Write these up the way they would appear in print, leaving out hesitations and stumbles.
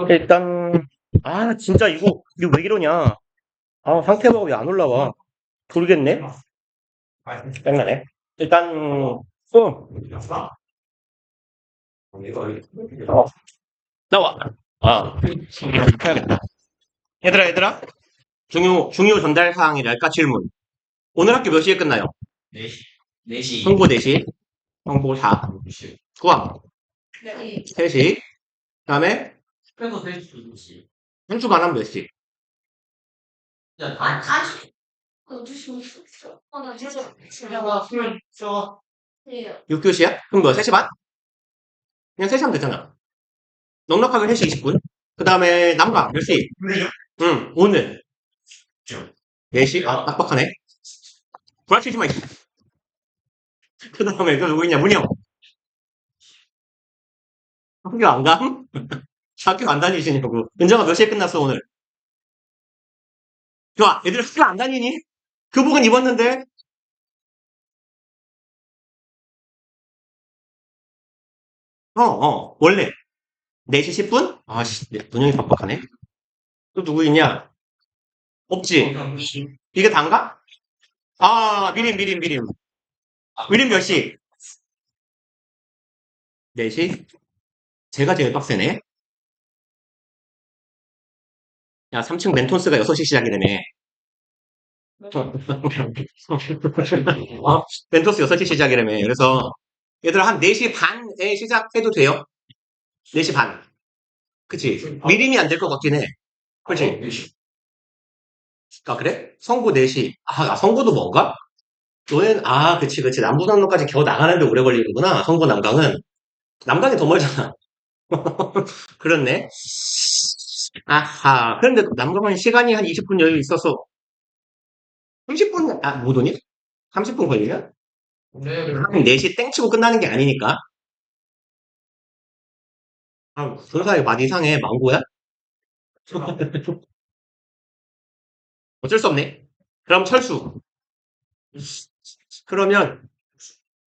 일단, 진짜 이거 왜 이러냐. 상태가 왜 안 올라와. 모르겠네. 짱나네. 일단, 나와. 해야겠다. 얘들아. 중요 전달 사항이랄까 질문. 오늘 학교 몇 시에 끝나요? 4시. 4시. 홍보 4시, 홍보 4, 수학 3시, 그 다음에 그래서 4시. 현수 반환 몇 시? 야, 아직. 무슨 있어? 나 진짜. 내가 술 줘. 6교시야? 그럼 뭐 3시 반? 그냥 3시 하면 되잖아. 넉넉하게 3시 20분. 그 다음에 남과 몇 시? 응, 오늘 4시? 빡빡하네. 구라치지 마. 그 다음에 또 누구 있냐? 문영. 학교 안 가? 학교 안 다니시냐고. 은정아 몇 시에 끝났어 오늘? 좋아. 애들 학교 안 다니니? 교복은 입었는데? 원래 4시 10분? 문영이 빡빡하네. 또 누구 있냐? 없지? 이게 단가? 미림. 미림 몇 시? 4시? 제가 제일 빡세네. 야, 3층 멘톤스가 6시 시작이라며. 멘토스 6시 시작이라며. 그래서, 얘들아, 한 4시 반에 시작해도 돼요? 4시 반. 그치? 미림이 안 될 것 같긴 해. 그치? 그래? 성고 4시. 성고도 뭔가? 너는, 그치. 남부남로까지 겨우 나가는데 오래 걸리는구나. 성고 남강은. 남강이 더 멀잖아. 그렇네. 그런데 남강은 시간이 한 20분 여유 있어서 30분, 못 오니? 30분 걸리면? 네. 4시 땡 치고 끝나는 게 아니니까. 그런 많이 이상해. 망고야? 어쩔 수 없네. 그럼 철수. 그러면,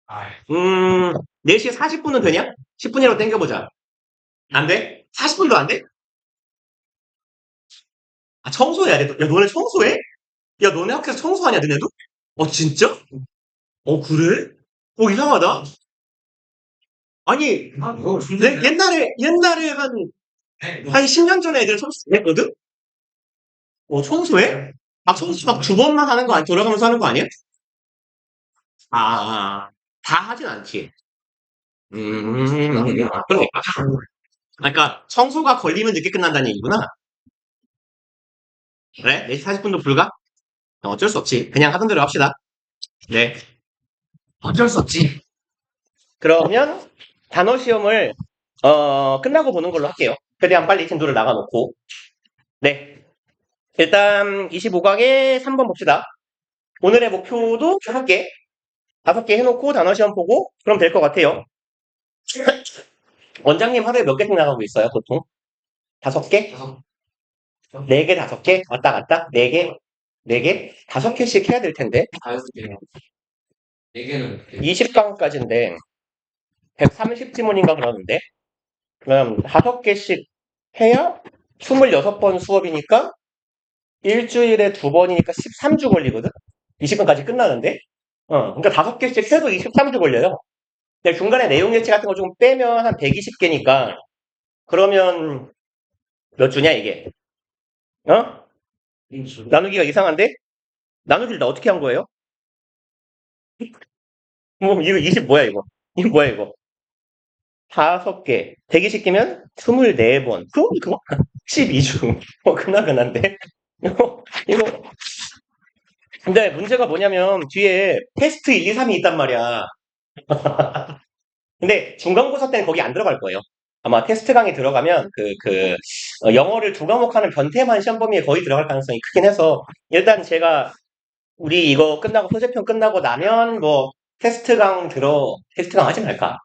아, 4시 40분은 되냐? 10분이라도 땡겨보자. 안 돼? 40분도 안 돼? 청소해야 돼. 야, 너네 청소해? 야, 너네 학교에서 청소하냐, 너네도? 진짜? 그래? 이상하다. 아니, 옛날에 한 10년 전에 애들 청소했거든? 청소해? 청소 막 두 번만 하는 거 아니, 돌아가면서 하는 거 아니야? 다 하진 않지. 그러니까. 그러니까, 청소가 걸리면 늦게 끝난다는 얘기구나. 그래? 4시 40분도 불가? 어쩔 수 없지. 그냥 하던 대로 합시다. 네. 어쩔 수 없지. 그러면, 단어 시험을, 끝나고 보는 걸로 할게요. 최대한 빨리 진도를 나가놓고. 네. 일단, 25강에 3번 봅시다. 오늘의 목표도 5개. 5개 해놓고 단어 시험 보고, 그럼 될 것 같아요. 원장님 하루에 몇 개씩 나가고 있어요, 보통? 5개? 4개, 5개? 왔다 갔다? 4개? 4개? 5개씩 해야 될 텐데. 4개는 20강까지인데, 130지문인가 그러는데. 그럼 5개씩 해야 26번 수업이니까, 일주일에 2번이니까 13주 걸리거든? 20강까지 끝나는데? 그러니까 5개씩 해도 23주 걸려요. 근데 중간에 내용 예치 같은 거 좀 빼면 한 120개니까, 그러면 몇 주냐, 이게? 나누기가 이상한데? 나누기를 나 어떻게 한 거예요? 이거 20 뭐야, 이거? 이거 뭐야, 이거? 5개. 120개면 24번. 그거 12주. 그나그난데? 이거. 근데 문제가 뭐냐면, 뒤에 테스트 1, 2, 3이 있단 말이야. 근데 중간고사 때는 거기 안 들어갈 거예요. 아마 테스트 강의 들어가면 영어를 2과목 하는 변태만 시험 범위에 거의 들어갈 가능성이 크긴 해서 일단 제가 우리 이거 끝나고 소재편 끝나고 나면 테스트 강 하지 말까?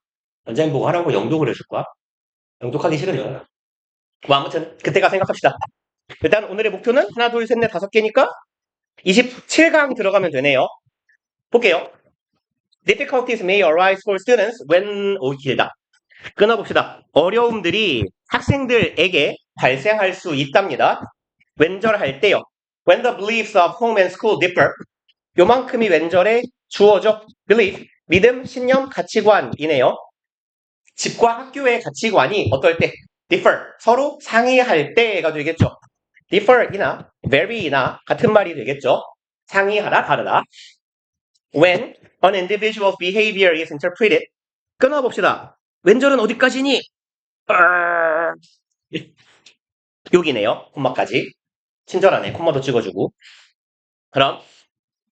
원장님 보고 하라고 영독을 해줄 거야? 영독하기 싫으니까. 아무튼 그때가 생각합시다. 일단 오늘의 목표는 하나, 둘, 셋, 넷, 5개니까 27강 들어가면 되네요. 볼게요. Difficulties may arise for students when 길다. 끊어봅시다. 어려움들이 학생들에게 발생할 수 있답니다. 왼절할 때요. When the beliefs of home and school differ. 요만큼이 왼절에 주어죠. belief, 믿음, 신념, 가치관이네요. 집과 학교의 가치관이 어떨 때? differ, 서로 상이할 때가 되겠죠. differ이나 vary나 같은 말이 되겠죠. 상이하다, 다르다. When an individual's behavior is interpreted. 끊어봅시다. 왼절은 어디까지니? 여기네요. 콤마까지. 친절하네. 콤마도 찍어주고. 그럼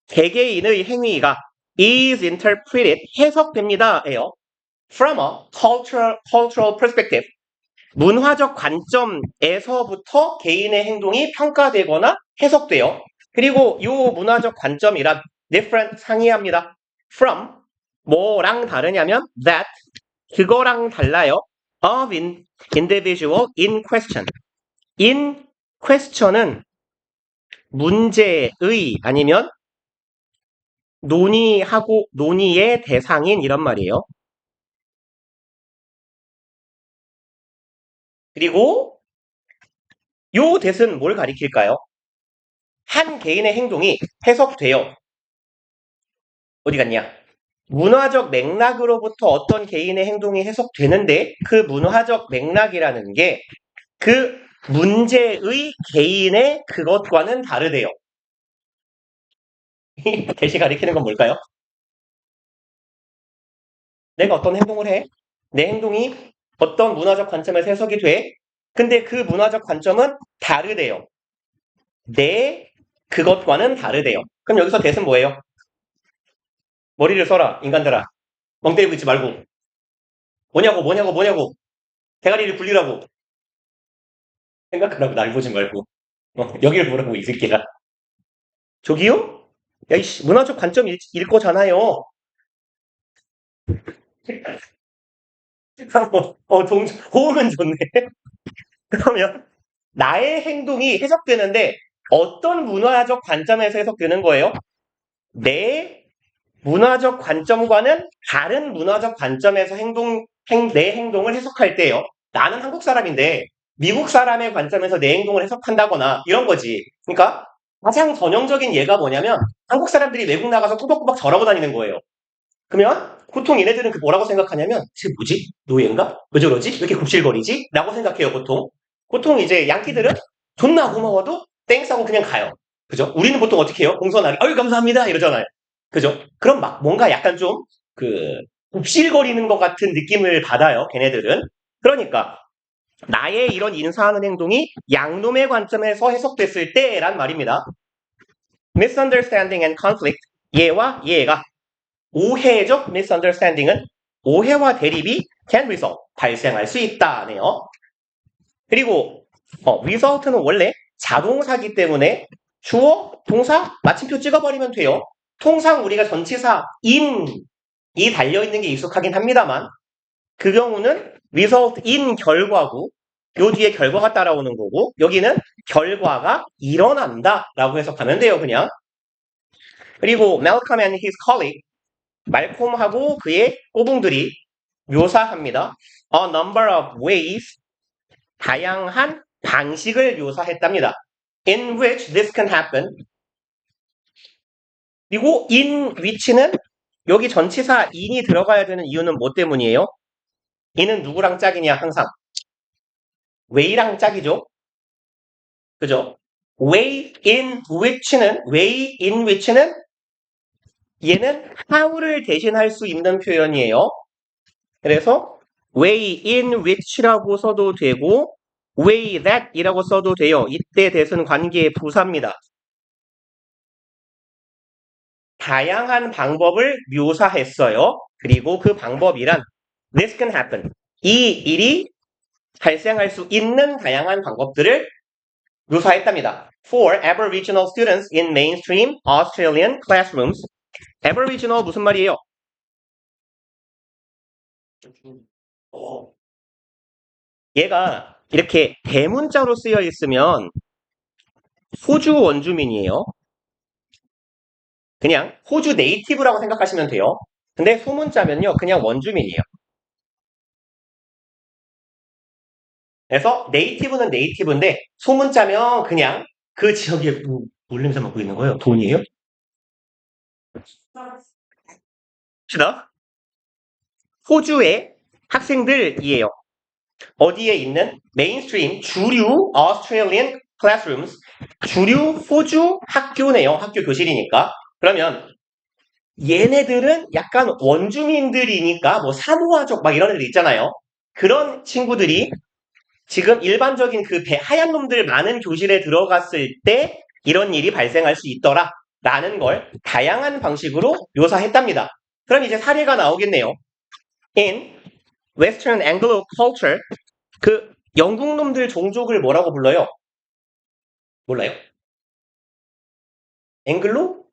개개인의 행위가 is interpreted, 해석됩니다. 예요. From a cultural perspective. 문화적 관점에서부터 개인의 행동이 평가되거나 해석돼요. 그리고 이 문화적 관점이란 different, 상이합니다. From, 뭐랑 다르냐면 that, 그거랑 달라요. Of individual in question. in question은 문제의 아니면 논의의 대상인 이런 말이에요. 그리고 요 대은 뭘 가리킬까요? 한 개인의 행동이 해석돼요. 어디 갔냐? 문화적 맥락으로부터 어떤 개인의 행동이 해석되는데 그 문화적 맥락이라는 게 그 문제의 개인의 그것과는 다르대요. 대시 가리키는 건 뭘까요? 내가 어떤 행동을 해? 내 행동이 어떤 문화적 관점에서 해석이 돼? 근데 그 문화적 관점은 다르대요. 내 그것과는 다르대요. 그럼 여기서 대은 뭐예요? 머리를 써라, 인간들아. 멍 때리고 있지 말고. 뭐냐고. 대가리를 굴리라고. 생각하라고, 날 보지 말고. 여기를 보라고, 이 새끼가. 저기요? 야, 이씨, 문화적 관점 읽거잖아요. 호응은 좋네. 그러면 나의 행동이 해석되는데 어떤 문화적 관점에서 해석되는 거예요? 내 문화적 관점과는 다른 문화적 관점에서 내 행동을 해석할 때요. 나는 한국 사람인데 미국 사람의 관점에서 내 행동을 해석한다거나 이런 거지. 그러니까 가장 전형적인 예가 뭐냐면 한국 사람들이 외국 나가서 꾸벅꾸벅 절하고 다니는 거예요. 그러면 보통 얘네들은 그 뭐라고 생각하냐면 쟤 뭐지? 노예인가? 왜 저러지? 왜 이렇게 굽실거리지? 라고 생각해요, 보통. 보통 이제 양키들은 존나 고마워도 땡스 하고 그냥 가요. 그죠? 우리는 보통 어떻게 해요? 공손하게 아유 감사합니다 이러잖아요. 그죠? 그럼 막 뭔가 약간 좀 그 굽실거리는 것 같은 느낌을 받아요, 걔네들은. 그러니까 나의 이런 인사하는 행동이 양놈의 관점에서 해석됐을 때란 말입니다. Misunderstanding and conflict, 얘와 얘가 오해적 misunderstanding은 오해와 대립이 can result, 발생할 수 있다네요. 그리고 result는 원래 자동사기 때문에 주어, 동사, 마침표 찍어버리면 돼요. 통상 우리가 전치사 in이 달려있는 게 익숙하긴 합니다만 그 경우는 result in 결과고 요 뒤에 결과가 따라오는 거고 여기는 결과가 일어난다 라고 해석하면 돼요, 그냥. 그리고 Malcolm and his colleague, 말콤하고 그의 꼬붕들이 묘사합니다. A number of ways, 다양한 방식을 묘사했답니다. In which this can happen. 그리고 in which는 여기 전치사 in이 들어가야 되는 이유는 뭐 때문이에요? in은 누구랑 짝이냐 항상? way랑 짝이죠. 그죠? way in which는 얘는 how를 대신할 수 있는 표현이에요. 그래서 way in which라고 써도 되고 way that이라고 써도 돼요. 이때 that은 관계의 부사입니다. 다양한 방법을 묘사했어요. 그리고 그 방법이란 this can happen. 이 일이 발생할 수 있는 다양한 방법들을 묘사했답니다. For Aboriginal students in mainstream Australian classrooms. Aboriginal 무슨 말이에요? 얘가 이렇게 대문자로 쓰여 있으면 호주 원주민이에요. 그냥 호주 네이티브라고 생각하시면 돼요. 근데 소문자면요, 그냥 원주민이에요. 그래서 네이티브는 네이티브인데 소문자면 그냥 그 지역에 뭘 냄새 맡고 있는 거예요? 돈이에요? 봅시다. 호주의 학생들이에요. 어디에 있는 메인스트림 주류 Australian classrooms 주류 호주 학교네요. 학교 교실이니까. 그러면 얘네들은 약간 원주민들이니까 뭐 사모아족 막 이런 애들 있잖아요. 그런 친구들이 지금 일반적인 그 하얀 놈들 많은 교실에 들어갔을 때 이런 일이 발생할 수 있더라 라는 걸 다양한 방식으로 묘사했답니다. 그럼 이제 사례가 나오겠네요. In Western Anglo culture 그 영국 놈들 종족을 뭐라고 불러요? 몰라요? 앵글로?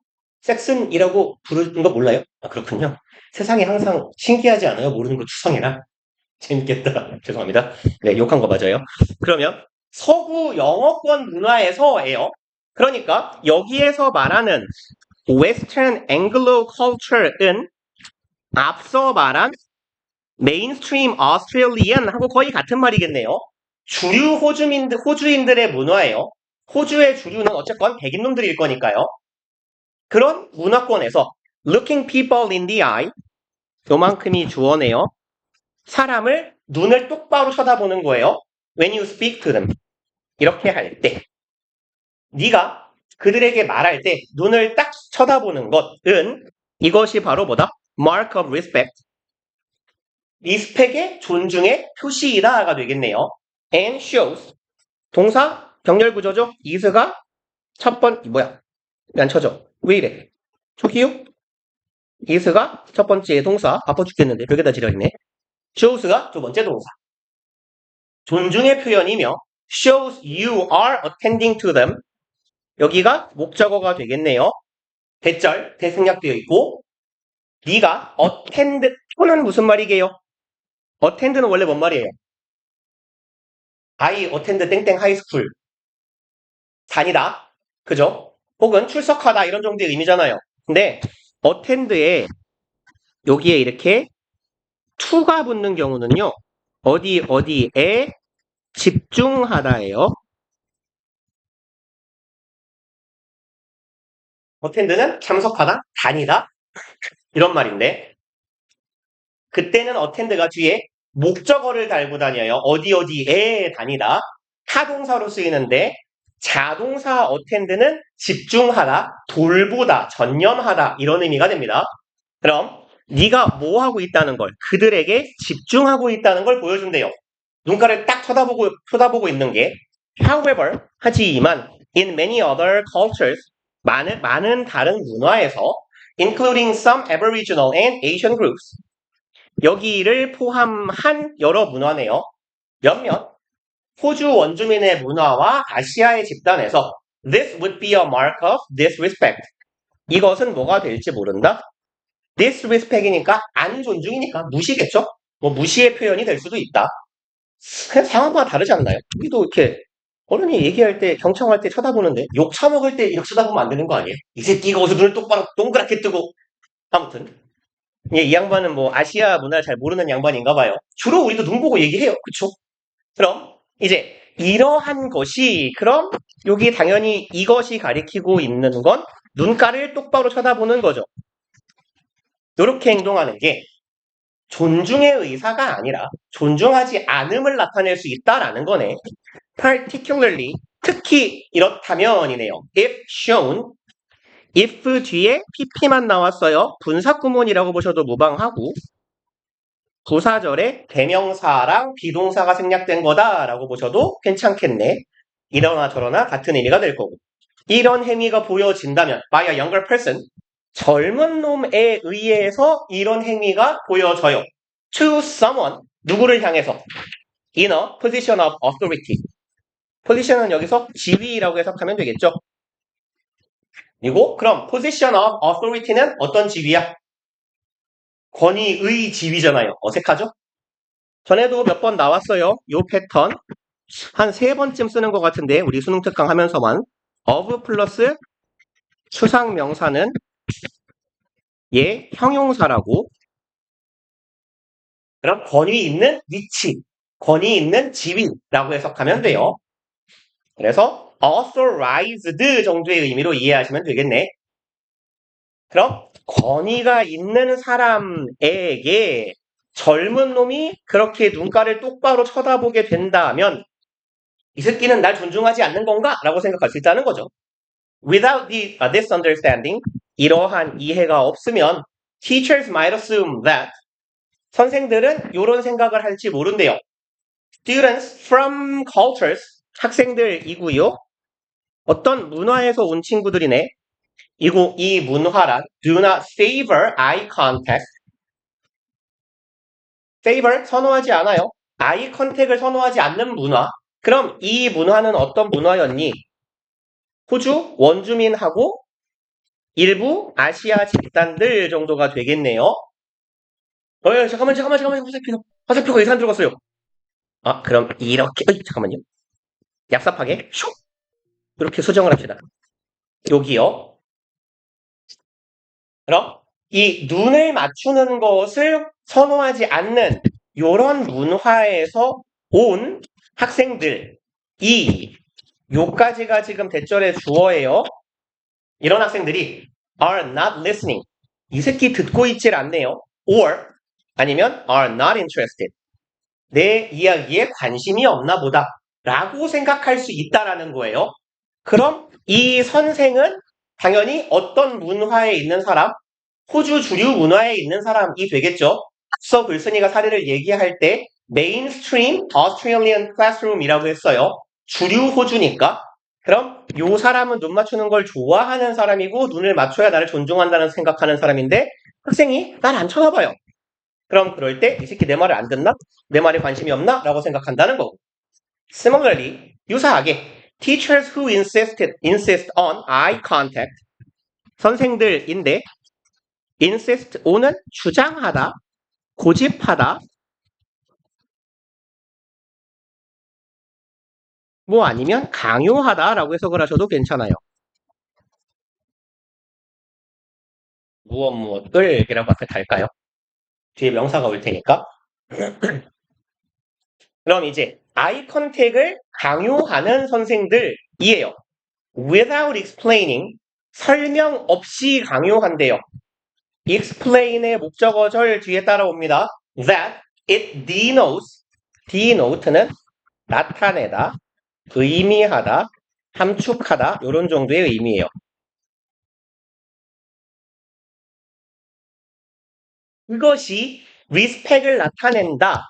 섹슨이라고 부르는 거 몰라요? 아, 그렇군요. 세상에 항상 신기하지 않아요? 모르는 거 추성이라. 재밌겠다. 죄송합니다. 네, 욕한 거 맞아요. 그러면 서구 영어권 문화에서예요. 그러니까 여기에서 말하는 Western Anglo culture은 앞서 말한 메인스트림 Australian하고 거의 같은 말이겠네요. 주류 호주인들의 문화예요. 호주의 주류는 어쨌건 백인놈들일 거니까요. 그런 문화권에서 looking people in the eye 요만큼이 주어네요. 사람을 눈을 똑바로 쳐다보는 거예요. When you speak to them 이렇게 할 때 네가 그들에게 말할 때 눈을 딱 쳐다보는 것은 이것이 바로 뭐다? Mark of respect 리스펙의 존중의 표시이다가 되겠네요. And shows 동사 병렬 구조죠. is가 뭐야? 왜 안 쳐져? 왜 이래? 저기요? is가 첫 번째 동사 바빠 죽겠는데 벽에다 지려있네. shows가 두 번째 동사. 존중의 표현이며 shows you are attending to them 여기가 목적어가 되겠네요. 대절 대생략되어 있고 네가 attend 또는 무슨 말이게요? attend는 원래 뭔 말이에요? I attend 땡땡 하이스쿨 다니다 그죠? 혹은 출석하다 이런 정도의 의미잖아요. 근데 attend에 여기에 이렇게 to가 붙는 경우는요. 어디에 집중하다예요. attend는 참석하다, 다니다 이런 말인데 그때는 attend가 뒤에 목적어를 달고 다녀요. 어디에 다니다 타동사로 쓰이는데 자동사 attend는 집중하다, 돌보다, 전념하다 이런 의미가 됩니다. 그럼 네가 뭐 하고 있다는 걸 그들에게 집중하고 있다는 걸 보여준대요. 눈가를 딱 쳐다보고 있는 게 however 하지만 in many other cultures 많은 다른 문화에서 including some Aboriginal and Asian groups 여기를 포함한 여러 문화네요. 몇몇 호주 원주민의 문화와 아시아의 집단에서 this would be a mark of disrespect 이것은 뭐가 될지 모른다. disrespect이니까 안 존중이니까 무시겠죠? 뭐 무시의 표현이 될 수도 있다. 그냥 상황마다 다르지 않나요? 우리도 이렇게 어른이 얘기할 때 경청할 때 쳐다보는데 욕 처먹을 때 이렇게 쳐다보면 안 되는 거 아니에요? 이 새끼가 어디서 눈을 똑바로 동그랗게 뜨고 아무튼 이 양반은 뭐 아시아 문화를 잘 모르는 양반인가 봐요. 주로 우리도 눈 보고 얘기해요. 그쵸? 그럼 이제 이러한 것이 그럼 여기 당연히 이것이 가리키고 있는 건 눈가를 똑바로 쳐다보는 거죠. 이렇게 행동하는 게 존중의 의사가 아니라 존중하지 않음을 나타낼 수 있다라는 거네. particularly 특히 이렇다면이네요. if shown if 뒤에 pp만 나왔어요. 분사구문이라고 보셔도 무방하고 부사절에 대명사랑 비동사가 생략된 거다라고 보셔도 괜찮겠네. 이러나 저러나 같은 의미가 될 거고 이런 행위가 보여진다면 by a younger person 젊은 놈에 의해서 이런 행위가 보여져요. to someone 누구를 향해서 in a position of authority position은 여기서 지위라고 해석하면 되겠죠. 그리고 그럼 position of authority는 어떤 지위야? 권위의 지위잖아요. 어색하죠? 전에도 몇 번 나왔어요. 요 패턴 한 3번쯤 쓰는 것 같은데 우리 수능 특강 하면서만 of 플러스 추상명사는 얘 형용사라고 그럼 권위 있는 위치 권위 있는 지위라고 해석하면 돼요. 그래서 authorized 정도의 의미로 이해하시면 되겠네. 그럼 권위가 있는 사람에게 젊은 놈이 그렇게 눈가를 똑바로 쳐다보게 된다면 이 새끼는 날 존중하지 않는 건가? 라고 생각할 수 있다는 거죠. Without this understanding, 이러한 이해가 없으면 teachers might assume that 선생들은 이런 생각을 할지 모른대요. Students from cultures, 학생들이고요. 어떤 문화에서 온 친구들이네. 이 문화란 do not favor eye contact. favor 선호하지 않아요. eye contact을 선호하지 않는 문화. 그럼 이 문화는 어떤 문화였니? 호주 원주민하고 일부 아시아 집단들 정도가 되겠네요. 잠깐만, 화살표가 이상 들어갔어요. 그럼 이렇게, 잠깐만요. 얍삽하게, 슉! 이렇게 수정을 합시다. 여기요. 그럼 이 눈을 맞추는 것을 선호하지 않는 이런 문화에서 온 학생들이 요까지가 지금 대절의 주어예요. 이런 학생들이 are not listening. 이 새끼 듣고 있질 않네요. or 아니면 are not interested. 내 이야기에 관심이 없나 보다 라고 생각할 수 있다라는 거예요. 그럼 이 선생은 당연히 어떤 문화에 있는 사람? 호주 주류 문화에 있는 사람이 되겠죠. 앞서 글쓴이가 사례를 얘기할 때 mainstream Australian classroom이라고 했어요. 주류 호주니까. 그럼 요 사람은 눈 맞추는 걸 좋아하는 사람이고 눈을 맞춰야 나를 존중한다는 생각하는 사람인데 학생이 날 안 쳐다봐요. 그럼 그럴 때 이 새끼 내 말을 안 듣나? 내 말에 관심이 없나? 라고 생각한다는 거고. Similarly, 유사하게 teachers who insist on eye contact 선생들인데 insist on은 주장하다, 고집하다 뭐 아니면 강요하다라고 해석을 하셔도 괜찮아요. 무엇을 이라고 앞에 달까요? 뒤에 명사가 올 테니까. 그럼 이제 아이 컨택을 강요하는 선생들이에요. Without explaining, 설명 없이 강요한대요. explain의 목적어절 뒤에 따라옵니다. That it denote는 나타내다, 의미하다, 함축하다 이런 정도의 의미예요. 그것이 respect을 나타낸다.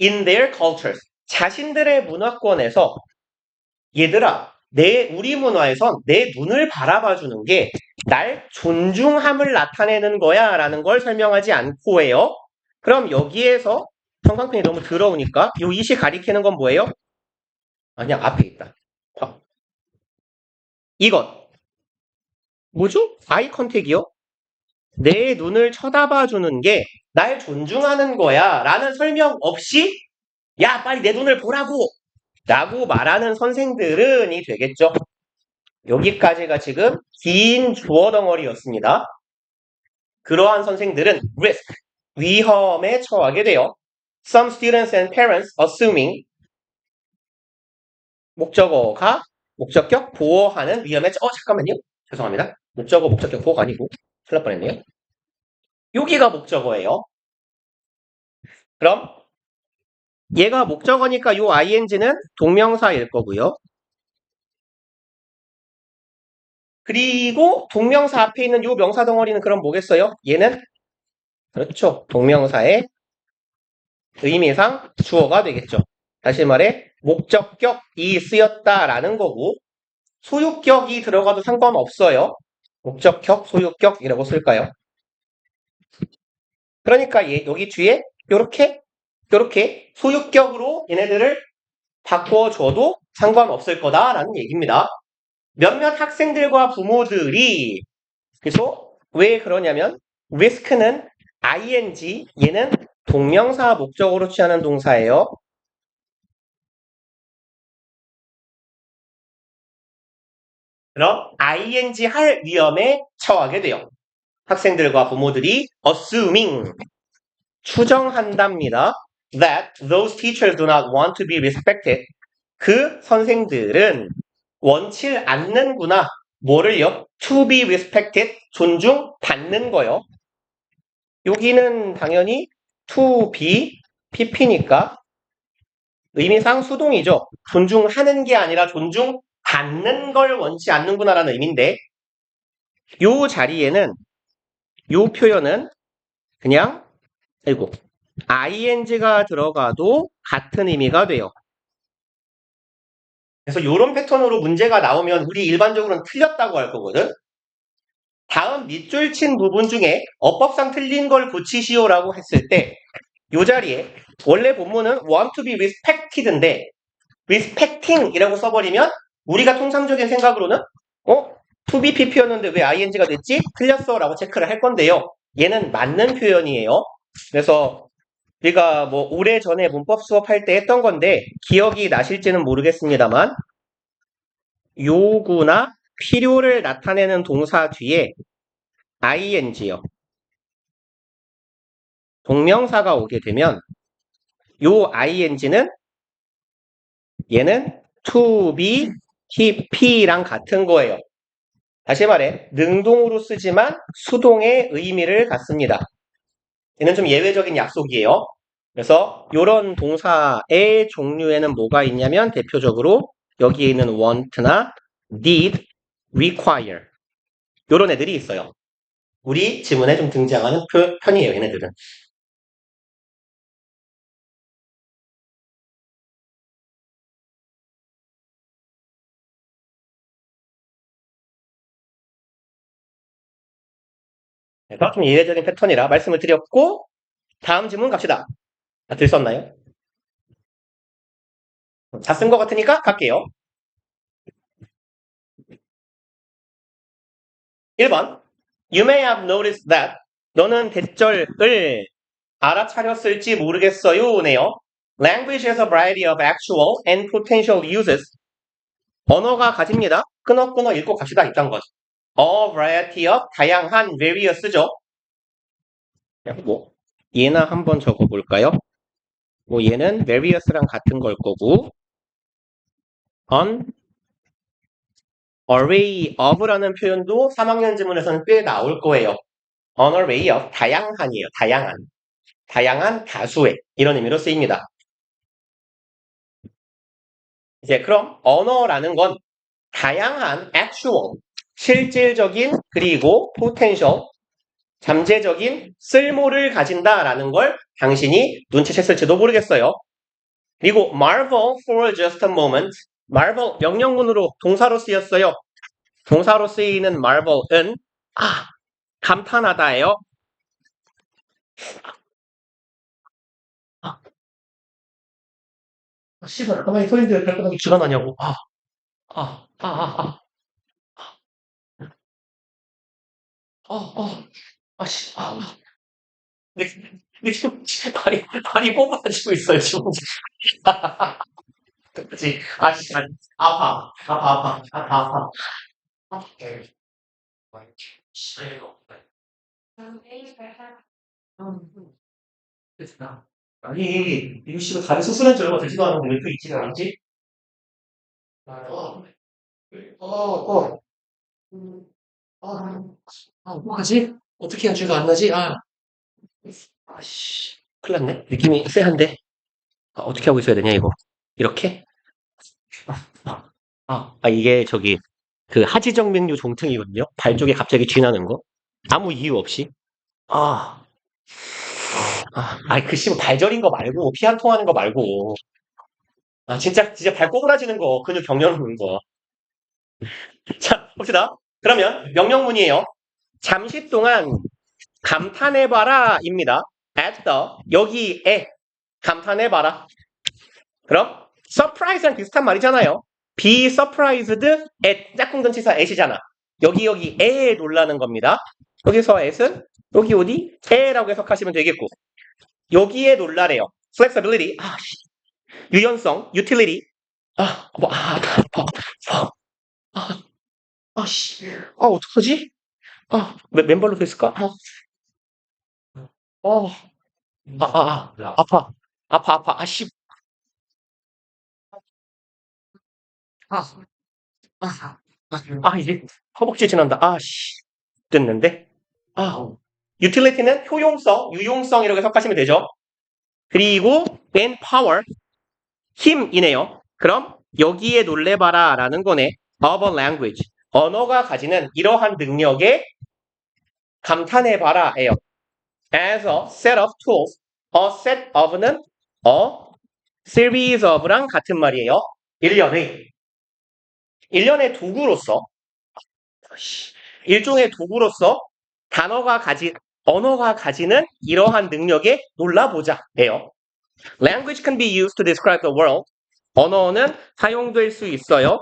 In their cultures. 자신들의 문화권에서 얘들아, 우리 문화에선 내 눈을 바라봐주는 게 날 존중함을 나타내는 거야 라는 걸 설명하지 않고 해요. 그럼 여기에서 형광펜이 너무 더러우니까 요 이시 가리키는 건 뭐예요? 아니야, 앞에 있다. 이것. 뭐죠? 아이 컨택이요? 내 눈을 쳐다봐 주는 게 날 존중하는 거야 라는 설명 없이 야 빨리 내 눈을 보라고 라고 말하는 선생들은이 되겠죠. 여기까지가 지금 긴 주어 덩어리였습니다. 그러한 선생들은 risk, 위험에 처하게 돼요. Some students and parents assuming 목적격 보호하는 위험에 잠깐만요. 죄송합니다. 목적격 보호가 아니고 틀릴 뻔했네요. 여기가 목적어예요. 그럼 얘가 목적어니까 요 ing는 동명사일 거고요. 그리고 동명사 앞에 있는 요 명사 덩어리는 그럼 뭐겠어요? 얘는 그렇죠. 동명사의 의미상 주어가 되겠죠. 다시 말해 목적격이 쓰였다라는 거고 소유격이 들어가도 상관없어요. 목적격, 소유격이라고 쓸까요? 그러니까 여기 뒤에 요렇게 소유격으로 얘네들을 바꿔줘도 상관없을 거다라는 얘기입니다. 몇몇 학생들과 부모들이 그래서 왜 그러냐면 risk는 ing, 얘는 동명사 목적으로 취하는 동사예요. 그럼 ing 할 위험에 처하게 돼요. 학생들과 부모들이 assuming 추정한답니다. that those teachers do not want to be respected. 그 선생들은 원치 않는구나. 뭐를요? to be respected, 존중받는 거요. 여기는 당연히 to be, pp니까 의미상 수동이죠. 존중하는 게 아니라 존중받는 걸 원치 않는구나라는 의미인데 요 자리에는 요 표현은 그냥 ing가 들어가도 같은 의미가 돼요. 그래서 이런 패턴으로 문제가 나오면 우리 일반적으로는 틀렸다고 할 거거든. 다음 밑줄 친 부분 중에 어법상 틀린 걸 고치시오라고 했을 때 이 자리에 원래 본문은 want to be respected인데 respecting이라고 써버리면 우리가 통상적인 생각으로는 to be pp였는데 왜 ing가 됐지? 틀렸어 라고 체크를 할 건데요. 얘는 맞는 표현이에요. 그래서 우리가 뭐 오래전에 문법 수업할 때 했던 건데 기억이 나실지는 모르겠습니다만 요구나 필요를 나타내는 동사 뒤에 ing요. 동명사가 오게 되면 요 ing는 얘는 to be, p랑 같은 거예요. 다시 말해 능동으로 쓰지만 수동의 의미를 갖습니다. 얘는 좀 예외적인 약속이에요. 그래서 이런 동사의 종류에는 뭐가 있냐면 대표적으로 여기에 있는 want나 need, require 이런 애들이 있어요. 우리 지문에 좀 등장하는 편이에요. 얘네들은. 그래서 좀 예외적인 패턴이라 말씀을 드렸고 다음 질문 갑시다. 다 들었나요? 다 쓴 것 같으니까 갈게요. 1번 You may have noticed that 너는 대절을 알아차렸을지 모르겠어요 네요. Language has a variety of actual and potential uses. 언어가 가집니다. 끊어 읽고 갑시다. 있던 거죠. A variety of 다양한 various죠. 뭐 얘나 한번 적어볼까요? 뭐 얘는 various랑 같은 걸 거고 an array of라는 표현도 3학년 지문에서는 꽤 나올 거예요. An array of 다양한이에요. 다양한 다수의 이런 의미로 쓰입니다. 이제 그럼 언어라는 건 다양한 actual 실질적인 그리고 potential 잠재적인 쓸모를 가진다라는 걸 당신이 눈치챘을지도 모르겠어요. 그리고 marvel for just a moment marvel 명령문으로 동사로 쓰였어요. 동사로 쓰이는 marvel은 감탄하다예요. 씨발 가만히 소리 들을 거라고 쥐가 나냐고. 씨. 근데 지금 발이 뽑아지고 있어요, 지금. 그치? 씨, 아파. 아니, 이거 씨가 다리 수술한 지 얼마 되지도 않았는데 왜 이렇게 있지가 않지? 어, 어, 뭐하지? 어떻게 해야 죄가 안 나지? 큰일 났네. 느낌이 쎄한데. 어떻게 하고 있어야 되냐, 이거. 이렇게? 이게 그 하지정맥류 종통이거든요. 발 쪽에 갑자기 쥐나는 거. 아무 이유 없이. 그 씨발 발저린 거 말고, 피 한 통 하는 거 말고. 진짜 발 꼬부라지는 거, 근육 경련 오는 거. 자, 봅시다. 그러면 명령문이에요. 잠시 동안 감탄해봐라 입니다. at the, 여기에 감탄해봐라. 그럼 surprise랑 비슷한 말이잖아요. be surprised at 짝꿍전치사 at이잖아. 여기에 놀라는 겁니다. 여기서 at은 여기 어디? 에라고 해석하시면 되겠고 여기에 놀라래요. flexibility 유연성 utility 어떡하지? 맨발로 됐을까? 아파. 아파. 아씨. 아, 이제 허벅지 지난다. 아씨. 됐는데. 유틸리티는 효용성, 유용성이라고 해석하시면 되죠. 그리고 then power, 힘이네요. 그럼 여기에 놀래봐라 라는 거네. of a language. 언어가 가지는 이러한 능력에 감탄해봐라 예요. as a set of tools. a set of는 a series of랑 같은 말이에요. 일련의 도구로서 일종의 도구로서 언어가 가지는 이러한 능력에 놀라보자 예요. Language can be used to describe the world. 언어는 사용될 수 있어요.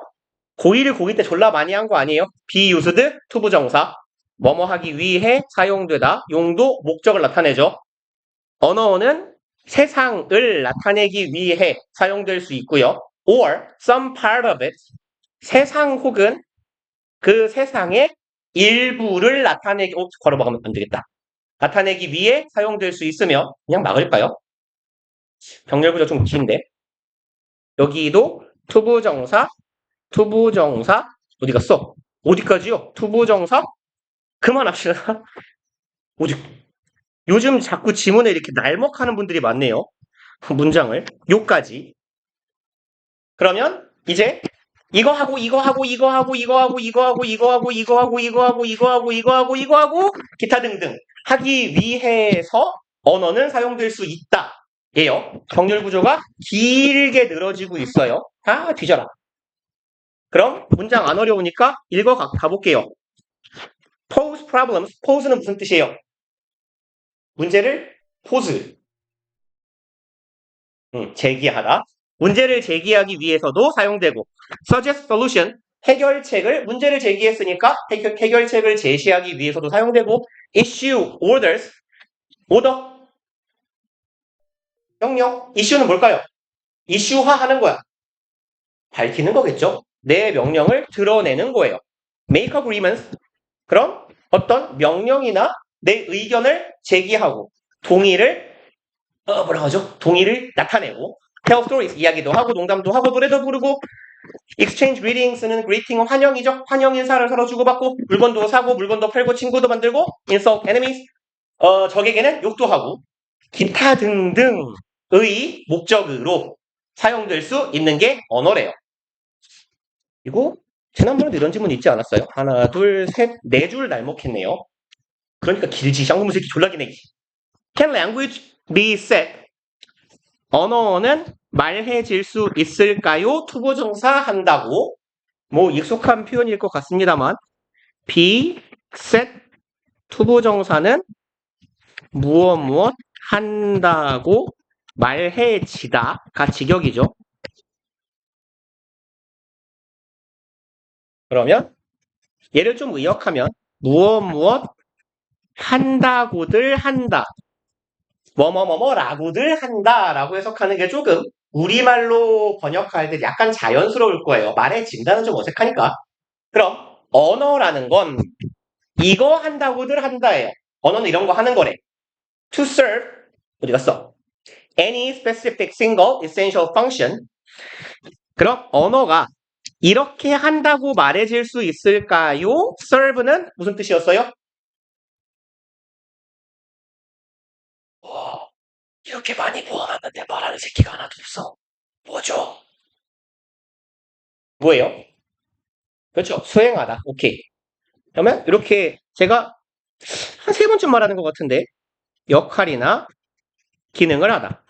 고의를 고기 때 졸라 많이 한 거 아니에요? be used, 투부정사. 뭐뭐 하기 위해 사용되다. 용도, 목적을 나타내죠. 언어는 세상을 나타내기 위해 사용될 수 있고요. or some part of it. 세상 혹은 그 세상의 일부를 걸어먹으면 안 되겠다. 나타내기 위해 사용될 수 있으며 그냥 막을까요? 병렬구조 좀 긴데 여기도 투부정사 어디 갔어? 어디까지요? 투부정사 그만합시다. 요즘 자꾸 지문에 이렇게 날먹하는 분들이 많네요. 문장을 요까지. 그러면 이제 이거 하고 기타 등등 하기 위해서 언어는 사용될 수 있다. 예요. 정렬 구조가 길게 늘어지고 있어요. 뒤져라. 그럼 문장 안 어려우니까 가볼게요. pose problems. pose는 무슨 뜻이에요? 문제를 제기하다. 문제를 제기하기 위해서도 사용되고 suggest solution. 문제를 제기했으니까 해결책을 제시하기 위해서도 사용되고 issue orders. 오더. 명령. issue는 뭘까요? 이슈화하는 거야. 밝히는 거겠죠. 내 명령을 드러내는 거예요. make agreements. 그럼 어떤 명령이나 내 의견을 제기하고 동의를 나타내고 tell stories. 이야기도 하고 농담도 하고 노래도 부르고 exchange greetings는 greeting은 환영이죠. 환영 인사를 서로 주고받고 물건도 사고 물건도 팔고 친구도 만들고 insult enemies. 적에게는 욕도 하고 기타 등등의 목적으로 사용될 수 있는 게 언어래요. 그리고 지난번에도 이런 질문 있지 않았어요? 하나, 둘, 셋, 네 줄 날먹했네요. 그러니까 길지. 쌍놈의 새끼 졸라 기네. Can language be said? 언어는 말해질 수 있을까요? 투부정사 한다고. 뭐 익숙한 표현일 것 같습니다만 be said 투부정사는 무엇 한다고 말해지다가 직역이죠. 그러면 얘를 좀 의역하면 무엇 한다고들 한다. 뭐뭐뭐뭐라고들 한다라고 해석하는 게 조금 우리말로 번역할 때 약간 자연스러울 거예요. 말해진다는 좀 어색하니까. 그럼 언어라는 건 이거 한다고들 한다예요. 언어는 이런 거 하는 거래. To serve 어디 갔어? Any specific single essential function. 그럼 언어가 이렇게 한다고 말해질 수 있을까요? serve는 무슨 뜻이었어요? 이렇게 많이 모아놨는데 말하는 새끼가 하나도 없어. 뭐죠? 뭐예요? 그렇죠. 수행하다. 오케이. 그러면 이렇게 제가 한 3번쯤 말하는 것 같은데 역할이나 기능을 하다.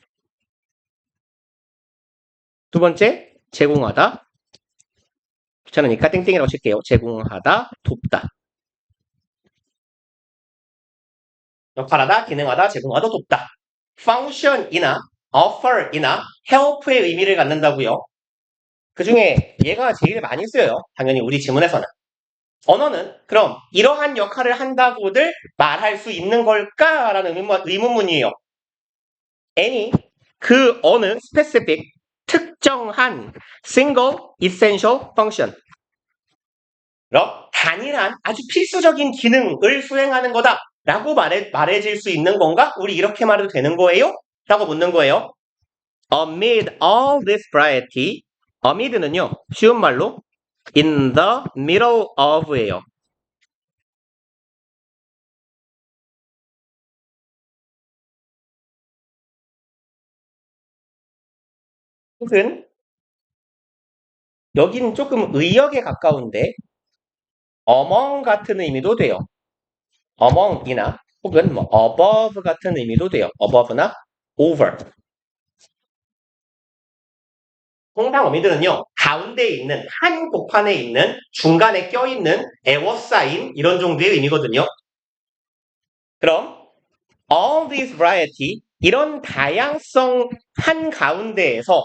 두 번째, 제공하다. 귀찮으니까 땡땡이라고 칠게요. 제공하다, 돕다. 역할하다, 기능하다, 제공하다, 돕다. function이나 offer이나 help의 의미를 갖는다고요. 그 중에 얘가 제일 많이 쓰여요. 당연히 우리 지문에서는. 언어는 그럼 이러한 역할을 한다고들 말할 수 있는 걸까라는 의문문이에요. any 그 어느 specific 특정한 single essential function. 그럼 단일한 아주 필수적인 기능을 수행하는 거다 라고 말해질 수 있는 건가? 우리 이렇게 말해도 되는 거예요? 라고 묻는 거예요. amid all this variety, amid는요, 쉬운 말로 in the middle of예요. 혹은 여기는 조금 의역에 가까운데 among 같은 의미도 돼요. among이나 혹은 뭐 above 같은 의미도 돼요. above나 over. 통상 어미들은요, 가운데에 있는, 한 복판에 있는, 중간에 껴있는, 에워싸인, 이런 정도의 의미거든요. 그럼, all this variety, 이런 다양성 한 가운데에서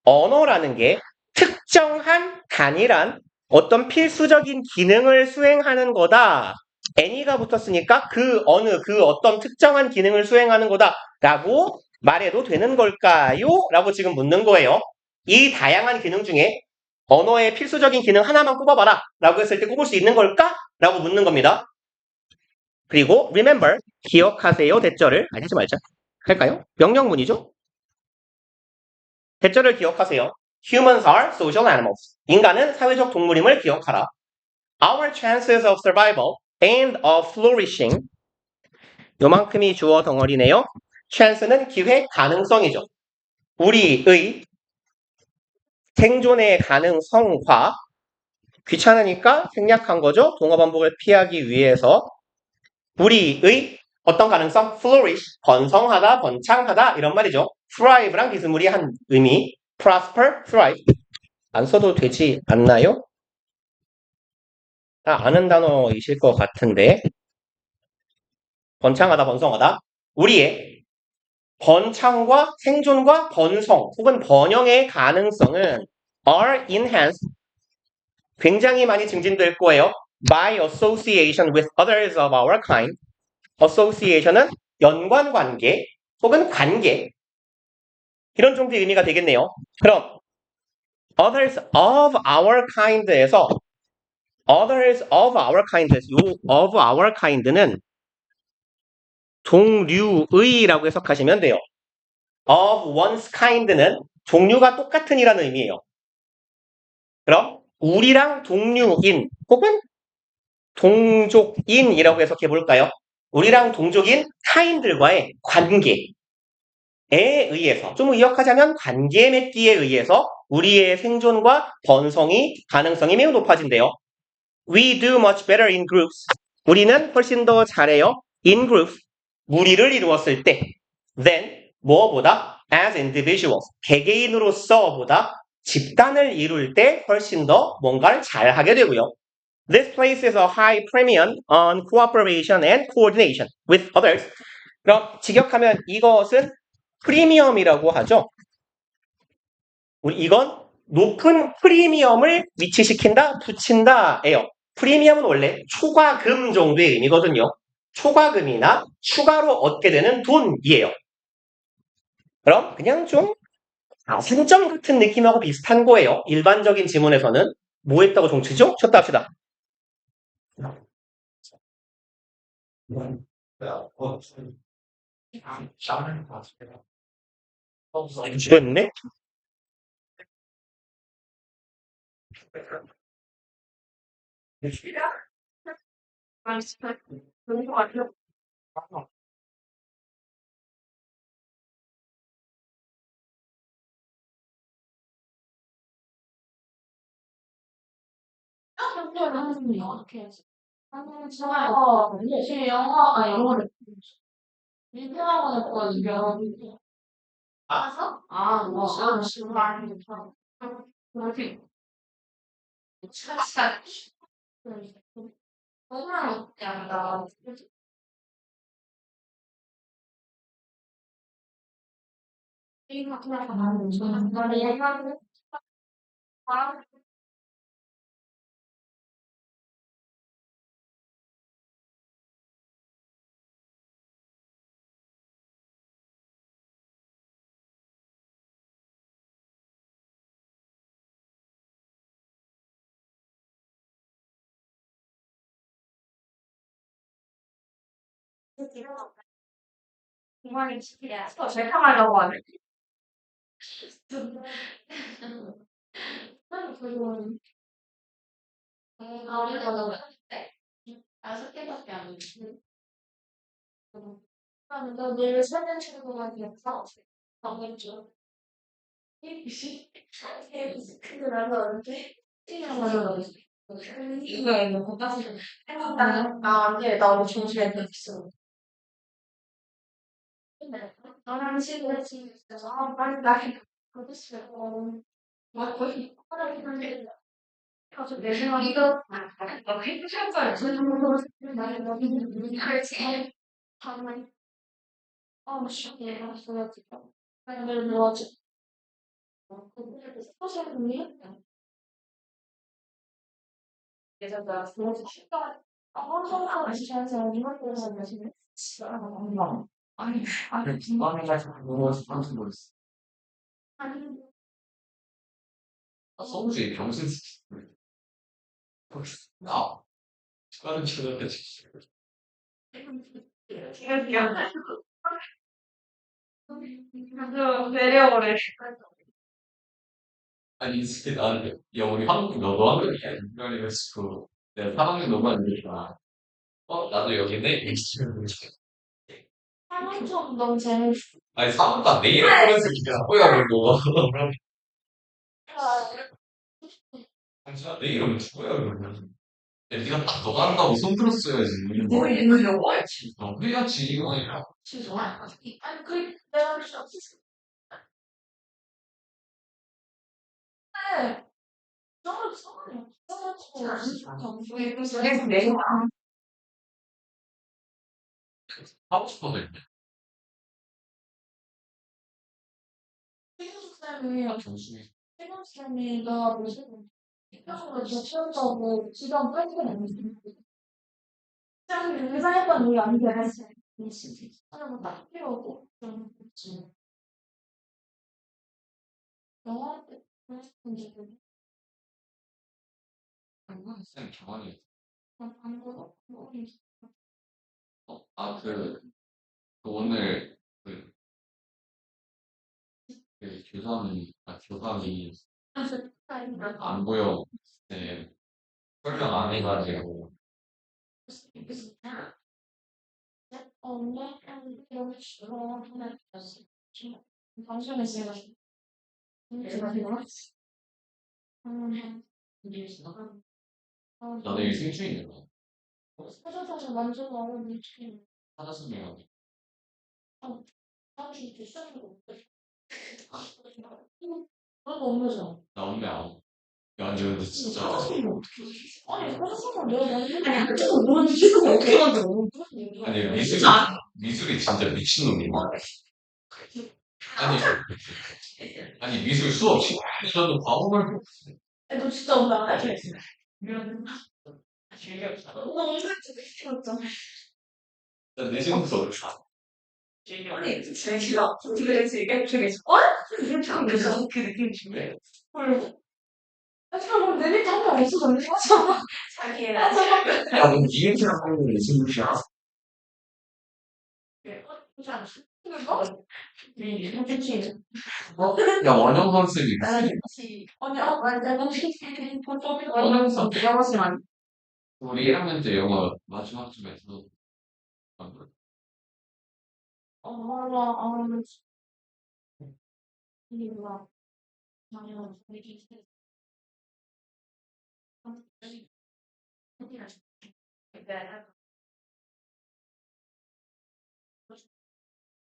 언어라는 게 특정한 단일한 어떤 필수적인 기능을 수행하는 거다. any가 붙었으니까 그 어느, 그 어떤 특정한 기능을 수행하는 거다. 라고 말해도 되는 걸까요? 라고 지금 묻는 거예요. 이 다양한 기능 중에 언어의 필수적인 기능 하나만 꼽아봐라. 라고 했을 때 꼽을 수 있는 걸까? 라고 묻는 겁니다. 그리고 remember, 기억하세요. 대절을. 아니, 하지 말자. 할까요? 명령문이죠? 대절을 기억하세요. Humans are social animals. 인간은 사회적 동물임을 기억하라. Our chances of survival and of flourishing. 요만큼이 주어 덩어리네요. chance는 기회, 가능성이죠. 우리의 생존의 가능성과 귀찮으니까 생략한 거죠. 동어 반복을 피하기 위해서 우리의 어떤 가능성? flourish, 번성하다, 번창하다 이런 말이죠. thrive랑 비스무리한 의미 prosper, thrive 안 써도 되지 않나요? 다 아는 단어이실 것 같은데 번창하다, 번성하다 우리의 번창과 생존과 번성 혹은 번영의 가능성은 are enhanced 굉장히 많이 증진될 거예요. by association with others of our kind. association은 연관관계 혹은 관계 이런 정도의 의미가 되겠네요. 그럼 others of our kind에서 others of our kind 요 of our kind는 종류의라고 해석하시면 돼요. of one's kind는 종류가 똑같은이라는 의미예요. 그럼 우리랑 동류인 혹은 동족인이라고 해석해 볼까요? 우리랑 동족인 타인들과의 관계에 의해서 좀 의역하자면 관계 맺기에 의해서 우리의 생존과 번성이 가능성이 매우 높아진대요. We do much better in groups. 우리는 훨씬 더 잘해요. In groups. 무리를 이루었을 때 than 뭐보다 as individuals. 개개인으로서보다 집단을 이룰 때 훨씬 더 뭔가를 잘하게 되고요. This places a high premium on cooperation and coordination with others. 그럼 직역하면 이것은 프리미엄이라고 하죠. 이건 높은 프리미엄을 위치시킨다, 붙인다예요. 프리미엄은 원래 초과금 정도의 의미거든요. 초과금이나 추가로 얻게 되는 돈이에요. 그럼 그냥 좀 승점 같은 느낌하고 비슷한 거예요. 일반적인 지문에서는 뭐 했다고 종치죠? 쳤다 합시다. 죽었네? 이렇게 해서. 좋아요. 지금 영어, 영어를. 일본어는 거든요. 알았어? 뭐, 지금 말하는 거. 어디? 진짜. 너무나 약간, 이거 그냥 말하는 거. 나는 얘기하는 거. 정말 진짜 더 잘하려고 하네. 그리고 우리가 너무 때 5개밖에 안 돼. 너 내일 사진 친구가 돼서 정해줘. ABC. 근데 나도 언제? 맞아. 이거 못 봤어. 나 언제 나 우리 중심에 있어. 근데 너랑 친구가 지금 있어서 빨리 나 그랬어. 막 거의 하나를 하는데 가서 내 생각이가 나 회피할 거야. 그래서 나는 너무 할지. 정말 씨, 얘가 써야지. 나를 도와줘. 사실 언니 그래서 나 그래서 쉽다. 항상 아시잖아요. 이런 거에서 마시는 아니 중간에 가서 너무 깜짝 놀랐어. 아니 서울시 병신 아 다른 친구한테 제가 미안해. 그래서 내려오래. 아니 이게 나는 야 우리 한국 너도 한국이야 그래가지고 내가 3학년 너무 안 되니까 나도 여기네 이렇게 사랑처럼 너무 재밌어. 아니 3학년 내일 하면서 뭐야 그거 당신아 내 이름 누구야 그러면 야, 네가 딱 너가 한다고 손 들었어야지 뭐 이거 영화지? 해야지 이거 진짜 아니 그 내가 할 수 없었어. 근데 너무 서운해. 그래서 내가 하고 싶어도 있네 태국 정수이 쌤이 나 무슨 태국으로 지원한다고 지원 빨리가 안 돼. 쌤이 의사했던 일이 아니게 했어. 하는 거딱 필요하고 좀 그렇지. 영화한테 그랬는지 쌤 경환이 안 보고 오늘 그 교감이 안 보여 네, 설명 안 해가지고 언니 여기 싫어 하나 방송에 제가 나 내일 생신이야 사자사자 완전 너무 미치겠네. 사자성이야 사실 비싼 거 없대. 그거 없는 나 오늘 야 근데 진짜 아니, 사자사자 내가 완전 뭔지 어떻게 만들어? 무슨 얘기야? 아니 미술이 진짜 미친놈이야 아니 아니 미술 수업 시간에도 과목을 너 진짜 오늘 안 할게. 미안. 너 엄청 재밌었잖아. 내 생각도 어렵다 아니, 재밌어. 그래, 되게 잠깐만, 그 느낌 중에. 헐. 아, 잠깐만, 내 밑에 한명 없어졌네. 자기야. 야너 이해랑 하는 게 무슨 뜻이야? 이거? 그치. 야 원영 선생님 아니, 맞아. 원영 선수, 영어 시간. 우리 1학년 때 영어 마지막 쯤에 들어 맞아. 이거 아니야.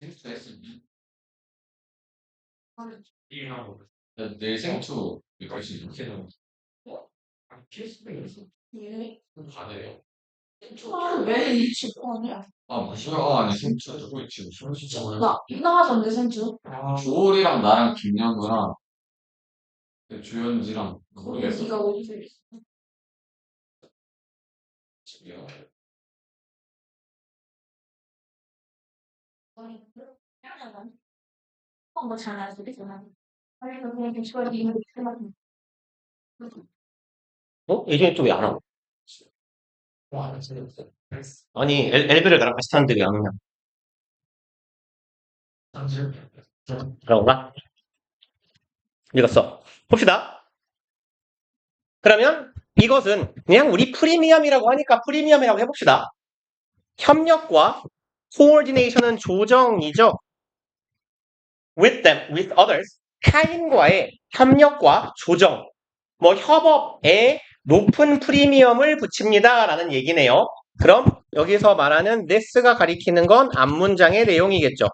생투했으니 내일 생투 몇시 이렇게 되면 가네요 왜 미칠 거 아니야? 무슨 아니 생투 누구 있지 나 이상하던데 생주. 조울이랑 나랑 김영우랑 조현지랑 모르겠어 네가 어디서 있어? 저기요 뭐 잘할 수도 있잖아. 아니 그냥 김치가 이거 생각나. 예전에 또 왜 안 하고? 아니, 엘베를 나랑 같이 타는데 왜 안 오냐? 그런가? 읽었어. 봅시다. 그러면 이것은 그냥 우리 프리미엄이라고 하니까 프리미엄이라고 해봅시다. 협력과 coordination은 조정이죠. with them, with others. 타인과의 협력과 조정. 뭐 협업에 높은 프리미엄을 붙입니다. 라는 얘기네요. 그럼 여기서 말하는 this가 가리키는 건 앞문장의 내용이겠죠.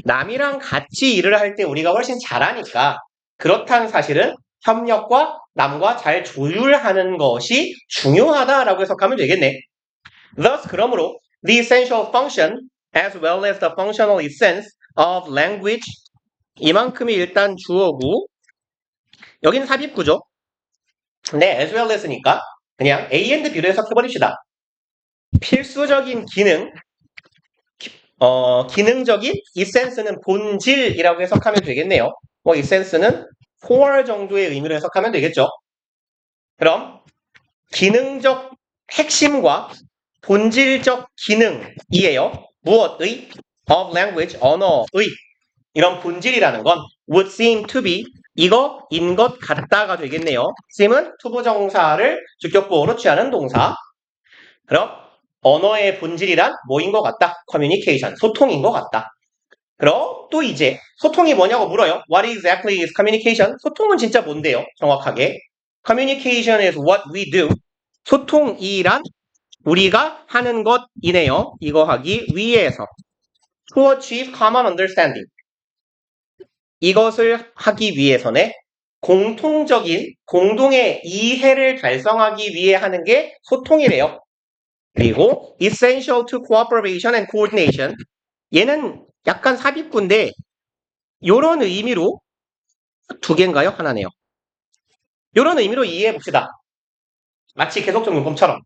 남이랑 같이 일을 할 때 우리가 훨씬 잘하니까 그렇다는 사실은 협력과 남과 잘 조율하는 것이 중요하다라고 해석하면 되겠네. Thus, 그러므로 the essential function as well as the functional essence of language 이만큼이 일단 주어고 여기는 삽입구죠. 근데 as well as니까 그냥 A and B로 해석해버립시다. 필수적인 기능 기능적인 essence는 본질이라고 해석하면 되겠네요. 뭐 essence는 core 정도의 의미로 해석하면 되겠죠. 그럼 기능적 핵심과 본질적 기능이에요. 무엇의? of language, 언어의 이런 본질이라는 건 would seem to be 이거인 것 같다가 되겠네요. seem은 투부정사를 주격보호로 취하는 동사. 그럼 언어의 본질이란 뭐인 것 같다? communication, 소통인 것 같다. 그럼 또 이제 소통이 뭐냐고 물어요. What exactly is communication? 소통은 진짜 뭔데요? 정확하게. Communication is what we do. 소통이란 우리가 하는 것이네요. 이거 하기 위해서. To achieve common understanding. 이것을 하기 위해서는 공통적인 공동의 이해를 달성하기 위해 하는 게 소통이래요. 그리고 essential to cooperation and coordination. 얘는 약간 삽입구인데 이런 의미로 두 개인가요? 하나네요. 이런 의미로 이해해 봅시다. 마치 계속적 문법처럼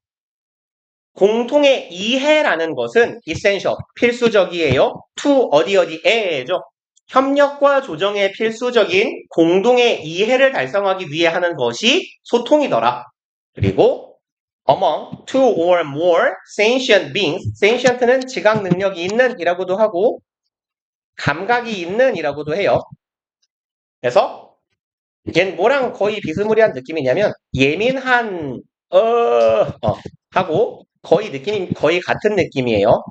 공통의 이해라는 것은 essential, 필수적이에요. to 어디에죠? 협력과 조정에 필수적인 공동의 이해를 달성하기 위해 하는 것이 소통이더라. 그리고 among two or more sentient beings, sentient는 지각 능력이 있는 이라고도 하고 감각이 있는 이라고도 해요. 그래서 얘는 뭐랑 거의 비스무리한 느낌이냐면 예민한 하고 거의 느낌이 거의 같은 느낌이에요.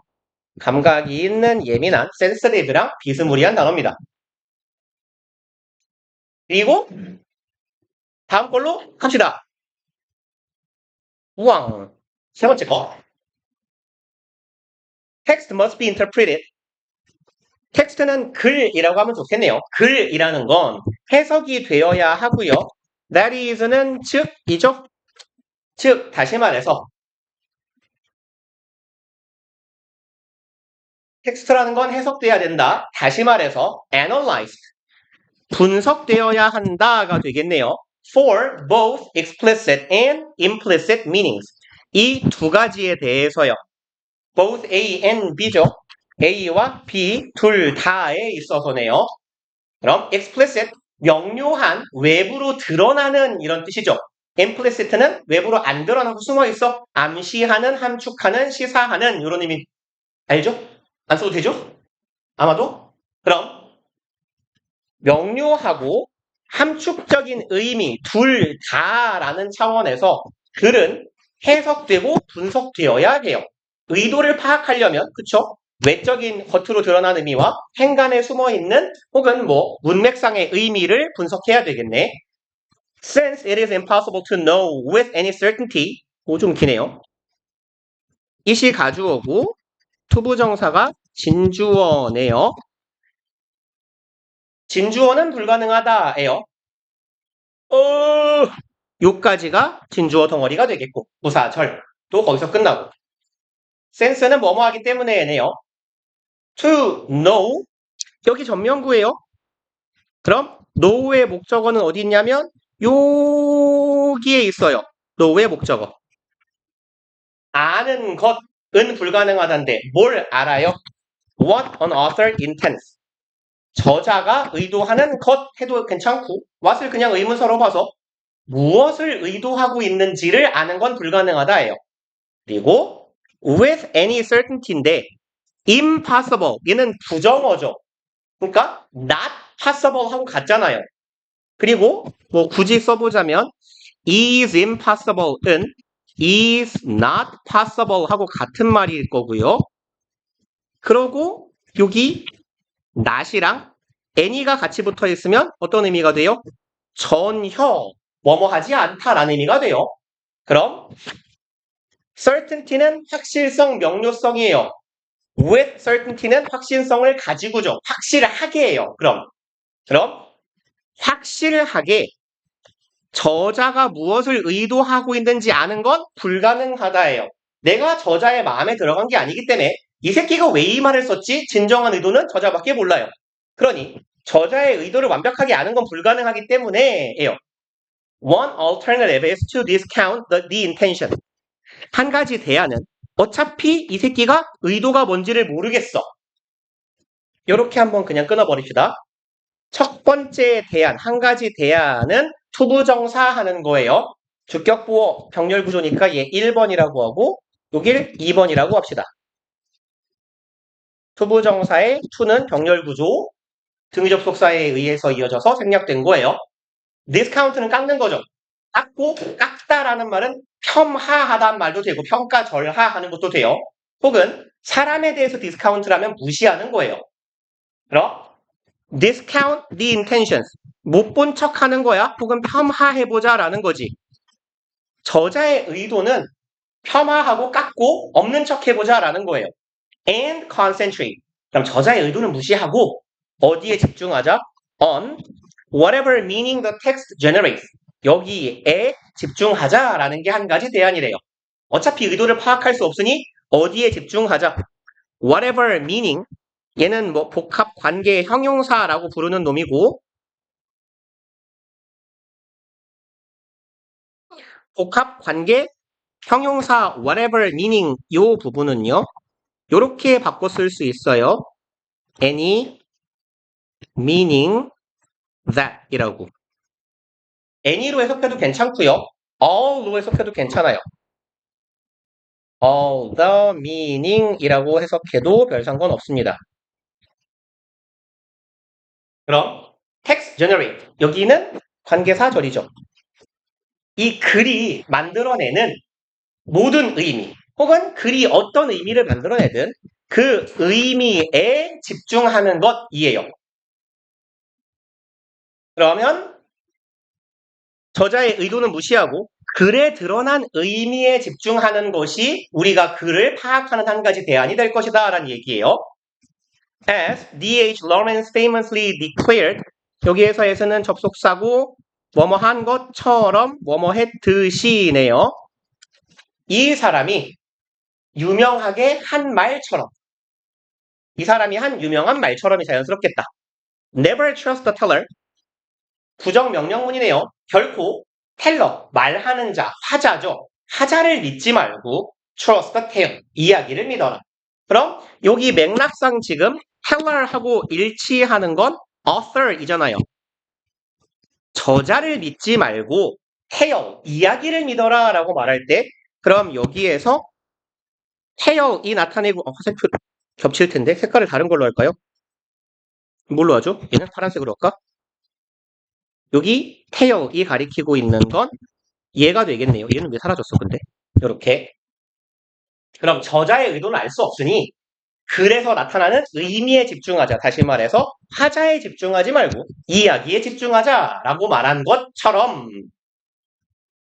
감각이 있는 예민한 sensitive랑 비스무리한 단어입니다. 그리고 다음 걸로 갑시다. 우왕 세 번째 거. Text must be interpreted. 텍스트는 글이라고 하면 좋겠네요. 글이라는 건 해석이 되어야 하고요. That is는 즉이죠. 즉 다시 말해서 텍스트라는 건 해석돼야 된다. 다시 말해서 analyzed, 분석되어야 한다가 되겠네요. For both explicit and implicit meanings. 이 두 가지에 대해서요. Both A and B죠. A와 B 둘 다에 있어서네요. 그럼 explicit, 명료한, 외부로 드러나는 이런 뜻이죠. implicit는 외부로 안 드러나고 숨어있어. 암시하는, 함축하는, 시사하는 이런 의미 알죠? 안 써도 되죠? 아마도? 그럼 명료하고 함축적인 의미 둘 다라는 차원에서 글은 해석되고 분석되어야 해요. 의도를 파악하려면 그쵸? 외적인 겉으로 드러난 의미와 행간에 숨어있는 혹은 뭐 문맥상의 의미를 분석해야 되겠네. Since it is impossible to know with any certainty 좀 기네요. 이시 가주어고 투부정사가 진주어네요. 진주어는 불가능하다예요. 요까지가 진주어 덩어리가 되겠고 부사절도 거기서 끝나고 sense는 뭐뭐 하기 때문에네요. to know 여기 전면구예요. 그럼 know의 목적어는 어디 있냐면 여기에 있어요. know의 목적어. 아는 것은 불가능하다는데 뭘 알아요? What an author intends. 저자가 의도하는 것 해도 괜찮고 what을 그냥 의문사로 봐서 무엇을 의도하고 있는지를 아는 건 불가능하다예요. 그리고 with any certainty인데 impossible 얘는 부정어죠. 그러니까 not possible 하고 같잖아요. 그리고 뭐 굳이 써보자면 is impossible은 is not possible 하고 같은 말일 거고요. 그러고 여기 not이랑 any가 같이 붙어 있으면 어떤 의미가 돼요? 전혀 뭐뭐 하지 않다라는 의미가 돼요. 그럼 certainty는 확실성, 명료성이에요. with certainty는 확신성을 가지고죠. 확실하게예요. 그럼 확실하게 저자가 무엇을 의도하고 있는지 아는 건 불가능하다예요. 내가 저자의 마음에 들어간 게 아니기 때문에 이 새끼가 왜 이 말을 썼지? 진정한 의도는 저자밖에 몰라요. 그러니 저자의 의도를 완벽하게 아는 건 불가능하기 때문에예요. One alternative is to discount the intention. 한 가지 대안은 어차피 이 새끼가 의도가 뭔지를 모르겠어. 이렇게 한번 그냥 끊어버립시다. 첫 번째 대안, 한 가지 대안은 투부정사 하는 거예요. 주격부호 병렬 구조니까 얘 1번이라고 하고 여길 2번이라고 합시다. 투부정사의 투는 병렬 구조, 등위접속사에 의해서 이어져서 생략된 거예요. discount는 깎는 거죠. 깎고 깎다라는 말은 폄하하다는 말도 되고 평가절하하는 것도 돼요. 혹은 사람에 대해서 discount라면 무시하는 거예요. 그럼 discount the intentions. 못 본 척 하는 거야. 혹은 폄하해보자 라는 거지. 저자의 의도는 폄하하고 깎고 없는 척 해보자 라는 거예요. And concentrate. 그럼 저자의 의도는 무시하고 어디에 집중하자? On whatever meaning the text generates. 여기에 집중하자라는 게 한 가지 대안이래요. 어차피 의도를 파악할 수 없으니 어디에 집중하자. Whatever meaning. 얘는 뭐 복합 관계 형용사라고 부르는 놈이고 복합 관계 형용사 whatever meaning 요 부분은요. 요렇게 바꿔 쓸 수 있어요. any meaning that 이라고. any로 해석해도 괜찮고요. all로 해석해도 괜찮아요. all the meaning 이라고 해석해도 별 상관 없습니다. 그럼 text generate. 여기는 관계사절이죠. 이 글이 만들어내는 모든 의미 혹은 글이 어떤 의미를 만들어내든 그 의미에 집중하는 것이에요. 그러면 저자의 의도는 무시하고 글에 드러난 의미에 집중하는 것이 우리가 글을 파악하는 한 가지 대안이 될 것이다 라는 얘기예요. As D.H. Lawrence famously declared, 여기에서 에서는 접속사고 뭐뭐 한 것처럼 뭐뭐 했듯이네요. 이 사람이 유명하게 한 말처럼 이 사람이 한 유명한 말처럼이 자연스럽겠다. Never trust the teller. 부정명령문이네요. 결코 텔러, 말하는 자, 화자죠. 화자를 믿지 말고 trust the tale, 이야기를 믿어라. 그럼 여기 맥락상 지금 teller하고 일치하는 건 author이잖아요. 저자를 믿지 말고 tale, 이야기를 믿어라 라고 말할 때 그럼 여기에서 tale이 나타내고 화살표 겹칠 텐데 색깔을 다른 걸로 할까요? 뭘로 하죠? 얘는 파란색으로 할까? 여기 tale이 가리키고 있는 건 얘가 되겠네요. 얘는 왜 사라졌어 근데? 이렇게. 그럼 저자의 의도는 알 수 없으니 글에서 나타나는 의미에 집중하자. 다시 말해서 화자에 집중하지 말고 이야기에 집중하자라고 말한 것처럼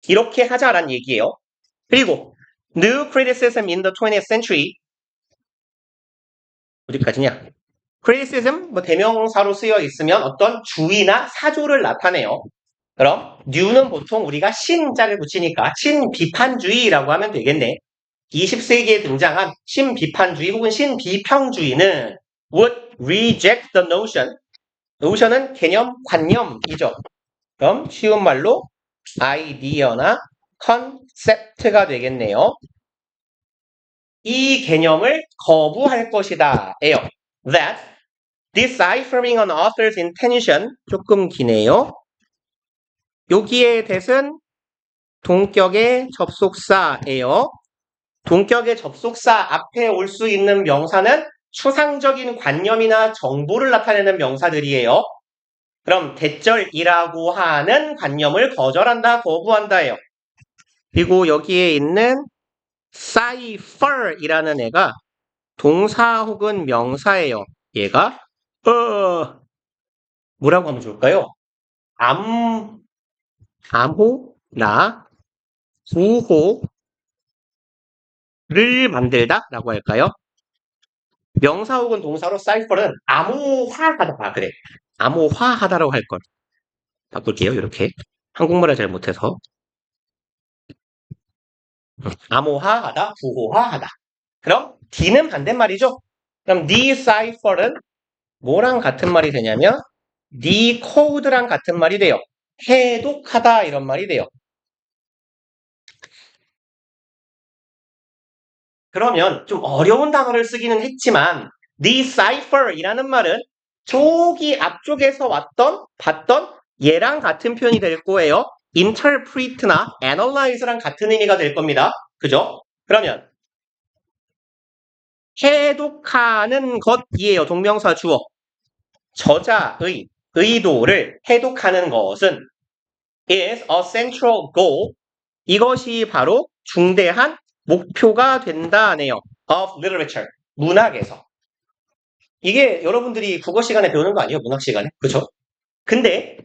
이렇게 하자란 얘기예요. 그리고 New criticism in the 20th century 어디까지냐? criticism 뭐 대명사로 쓰여 있으면 어떤 주의나 사조를 나타내요. 그럼 new는 보통 우리가 신자를 붙이니까 신비판주의라고 하면 되겠네. 20세기에 등장한 신비판주의 혹은 신비평주의는 would reject the notion. notion은 개념, 관념이죠. 그럼 쉬운 말로 아이디어나 컨셉트가 되겠네요. 이 개념을 거부할 것이다. 에요. That deciphering an author's intention 조금 기네요. 여기에 대은 동격의 접속사예요. 동격의 접속사 앞에 올 수 있는 명사는 추상적인 관념이나 정보를 나타내는 명사들이에요. 그럼 대절이라고 하는 관념을 거절한다, 거부한다예요. 그리고 여기에 있는 cipher이라는 애가 동사 혹은 명사예요. 얘가 뭐라고 하면 좋을까요? 암호나 구호를 만들다라고 할까요? 명사 혹은 동사로 cipher는 암호화하다. 아, 그래. 암호화하다라고 할 걸. 바꿀게요. 이렇게. 한국말을 잘 못해서. 암호화하다, 구호화하다. 그럼 D는 반대말이죠. 그럼 decipher는 뭐랑 같은 말이 되냐면 decode랑 같은 말이 돼요. 해독하다 이런 말이 돼요. 그러면 좀 어려운 단어를 쓰기는 했지만 decipher이라는 말은 저기 앞쪽에서 봤던 얘랑 같은 표현이 될 거예요. interpret나 analyze랑 같은 의미가 될 겁니다. 그죠? 그러면 해독하는 것이에요. 동명사 주어. 저자의 의도를 해독하는 것은 is a central goal. 이것이 바로 중대한 목표가 된다네요. of literature. 문학에서. 이게 여러분들이 국어 시간에 배우는 거 아니에요? 문학 시간에. 그렇죠? 그런데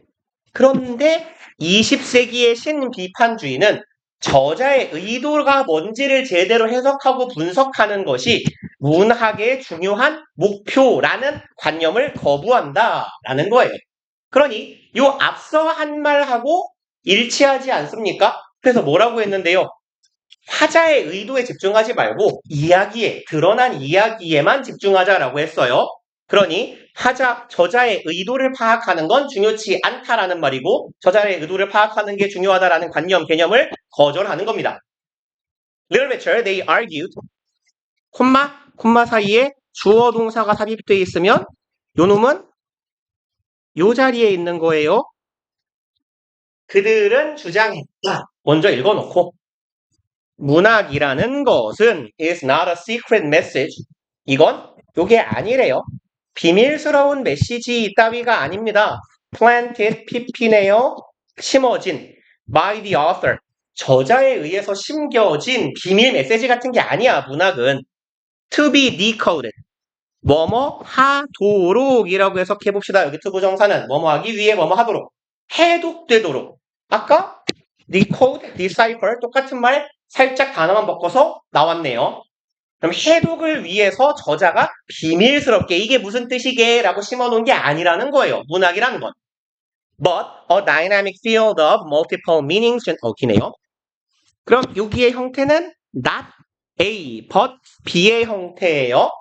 20세기의 신비판주의는 저자의 의도가 뭔지를 제대로 해석하고 분석하는 것이 문학의 중요한 목표라는 관념을 거부한다라는 거예요. 그러니 요 앞서 한 말하고 일치하지 않습니까? 그래서 뭐라고 했는데요? 화자의 의도에 집중하지 말고 이야기에, 드러난 이야기에만 집중하자라고 했어요. 그러니 저자의 의도를 파악하는 건 중요치 않다라는 말이고 저자의 의도를 파악하는 게 중요하다라는 개념을 거절하는 겁니다. Literature, they argued. 콤마 사이에 주어 동사가 삽입되어 있으면 요 놈은 요 자리에 있는 거예요. 그들은 주장했다. 먼저 읽어놓고 문학이라는 것은 is not a secret message. 이건 요게 아니래요. 비밀스러운 메시지 따위가 아닙니다. planted, pp네요. 심어진 by the author. 저자에 의해서 심겨진 비밀 메시지 같은 게 아니야. 문학은 to be decoded. 뭐뭐 하도록이라고 해석해 봅시다. 여기 투부정사는 뭐뭐 하기 위해 뭐뭐 하도록. 해독되도록. 아까 decode, decipher 똑같은 말 살짝 단어만 바꿔서 나왔네요. 그럼 해독을 위해서 저자가 비밀스럽게 이게 무슨 뜻이게? 라고 심어놓은 게 아니라는 거예요. 문학이라는 건. But a dynamic field of multiple meanings. 기네요. 그럼 여기의 형태는 not A, but B의 형태예요.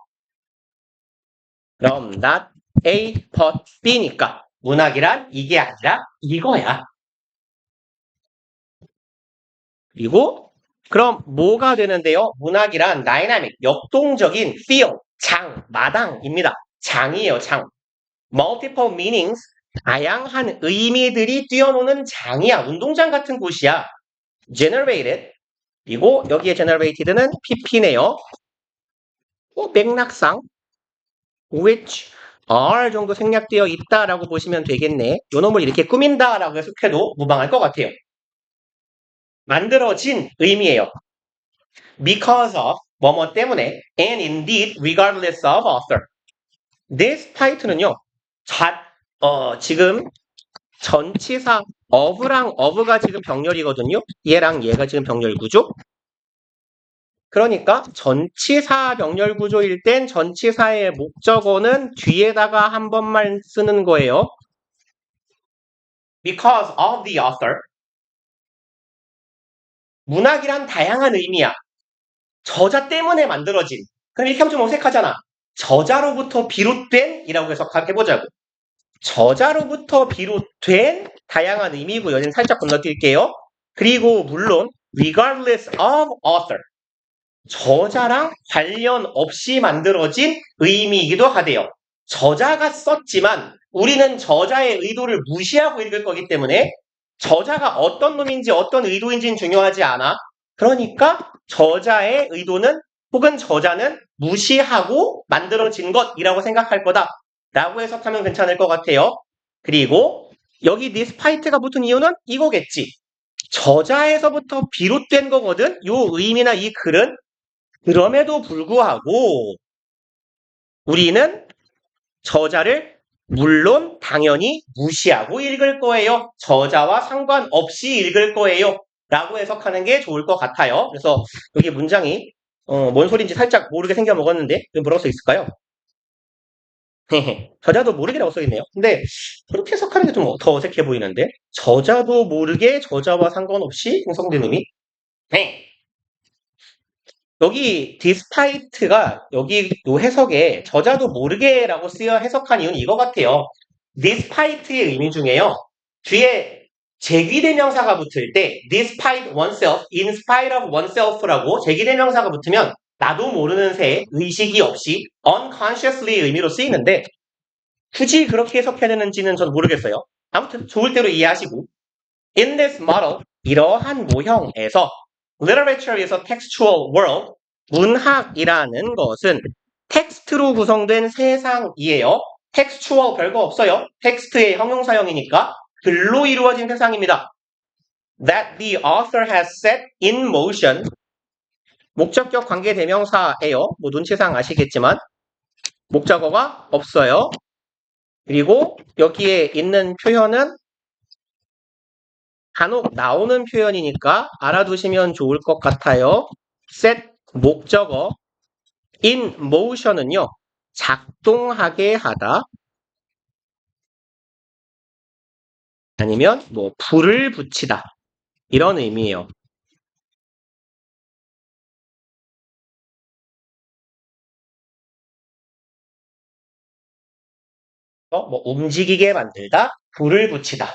그럼 not A, but B니까 문학이란 이게 아니라 이거야. 그리고 그럼 뭐가 되는데요? 문학이란 다이나믹, 역동적인 field, 장, 마당입니다. 장이에요, 장. multiple meanings, 다양한 의미들이 뛰어노는 장이야. 운동장 같은 곳이야. generated, 그리고 여기에 generated는 pp네요. 맥락상 which are 정도 생략되어 있다라고 보시면 되겠네. 요 놈을 이렇게 꾸민다라고 해석해도 무방할 것 같아요. 만들어진 의미예요. because of 뭐뭐 때문에 and indeed regardless of author. this title는요. 지금 전치사 of랑 of가 지금 병렬이거든요. 얘랑 얘가 지금 병렬 구조. 그러니까 전치사 병렬 구조일 땐 전치사의 목적어는 뒤에다가 한 번만 쓰는 거예요. because of the author. 문학이란 다양한 의미야. 저자 때문에 만들어진. 그럼 이렇게 하면 좀 어색하잖아. 저자로부터 비롯된 이라고 해석해보자고. 저자로부터 비롯된 다양한 의미고요. 여기는 살짝 건너뛸게요. 그리고 물론 regardless of author. 저자랑 관련 없이 만들어진 의미이기도 하대요. 저자가 썼지만 우리는 저자의 의도를 무시하고 읽을 거기 때문에 저자가 어떤 놈인지 어떤 의도인지는 중요하지 않아. 그러니까 저자의 의도는 혹은 저자는 무시하고 만들어진 것이라고 생각할 거다. 라고 해석하면 괜찮을 것 같아요. 그리고 여기 despite가 붙은 이유는 이거겠지. 저자에서부터 비롯된 거거든. 요 의미나 이 글은. 그럼에도 불구하고 우리는 저자를 물론 당연히 무시하고 읽을 거예요. 저자와 상관없이 읽을 거예요. 라고 해석하는 게 좋을 것 같아요. 그래서 여기 문장이 뭔 소린지 살짝 모르게 생겨 먹었는데 뭐라고 써 있을까요? 저자도 모르게라고 써 있네요. 근데 그렇게 해석하는 게 좀 더 어색해 보이는데 저자도 모르게 저자와 상관없이 형성된 의미? 네. 여기 despite가 여기 요 해석에 저자도 모르게라고 쓰여 해석한 이유는 이거 같아요. despite의 의미 중에요. 뒤에 제기대명사가 붙을 때 despite oneself, in spite of oneself라고 제기대명사가 붙으면 나도 모르는 새, 의식이 없이 unconsciously 의미로 쓰이는데 굳이 그렇게 해석해야 되는지는 전 모르겠어요. 아무튼 좋을 대로 이해하시고 in this model, 이러한 모형에서 literature에서 textual world, 문학이라는 것은 텍스트로 구성된 세상이에요. textual 별거 없어요. 텍스트의 형용사형이니까 글로 이루어진 세상입니다. That the author has set in motion. 목적격 관계대명사예요. 뭐 눈치상 아시겠지만 목적어가 없어요. 그리고 여기에 있는 표현은 간혹 나오는 표현이니까 알아두시면 좋을 것 같아요. set 목적어 in motion은요. 작동하게 하다 아니면 뭐 불을 붙이다 이런 의미예요. 뭐 움직이게 만들다, 불을 붙이다.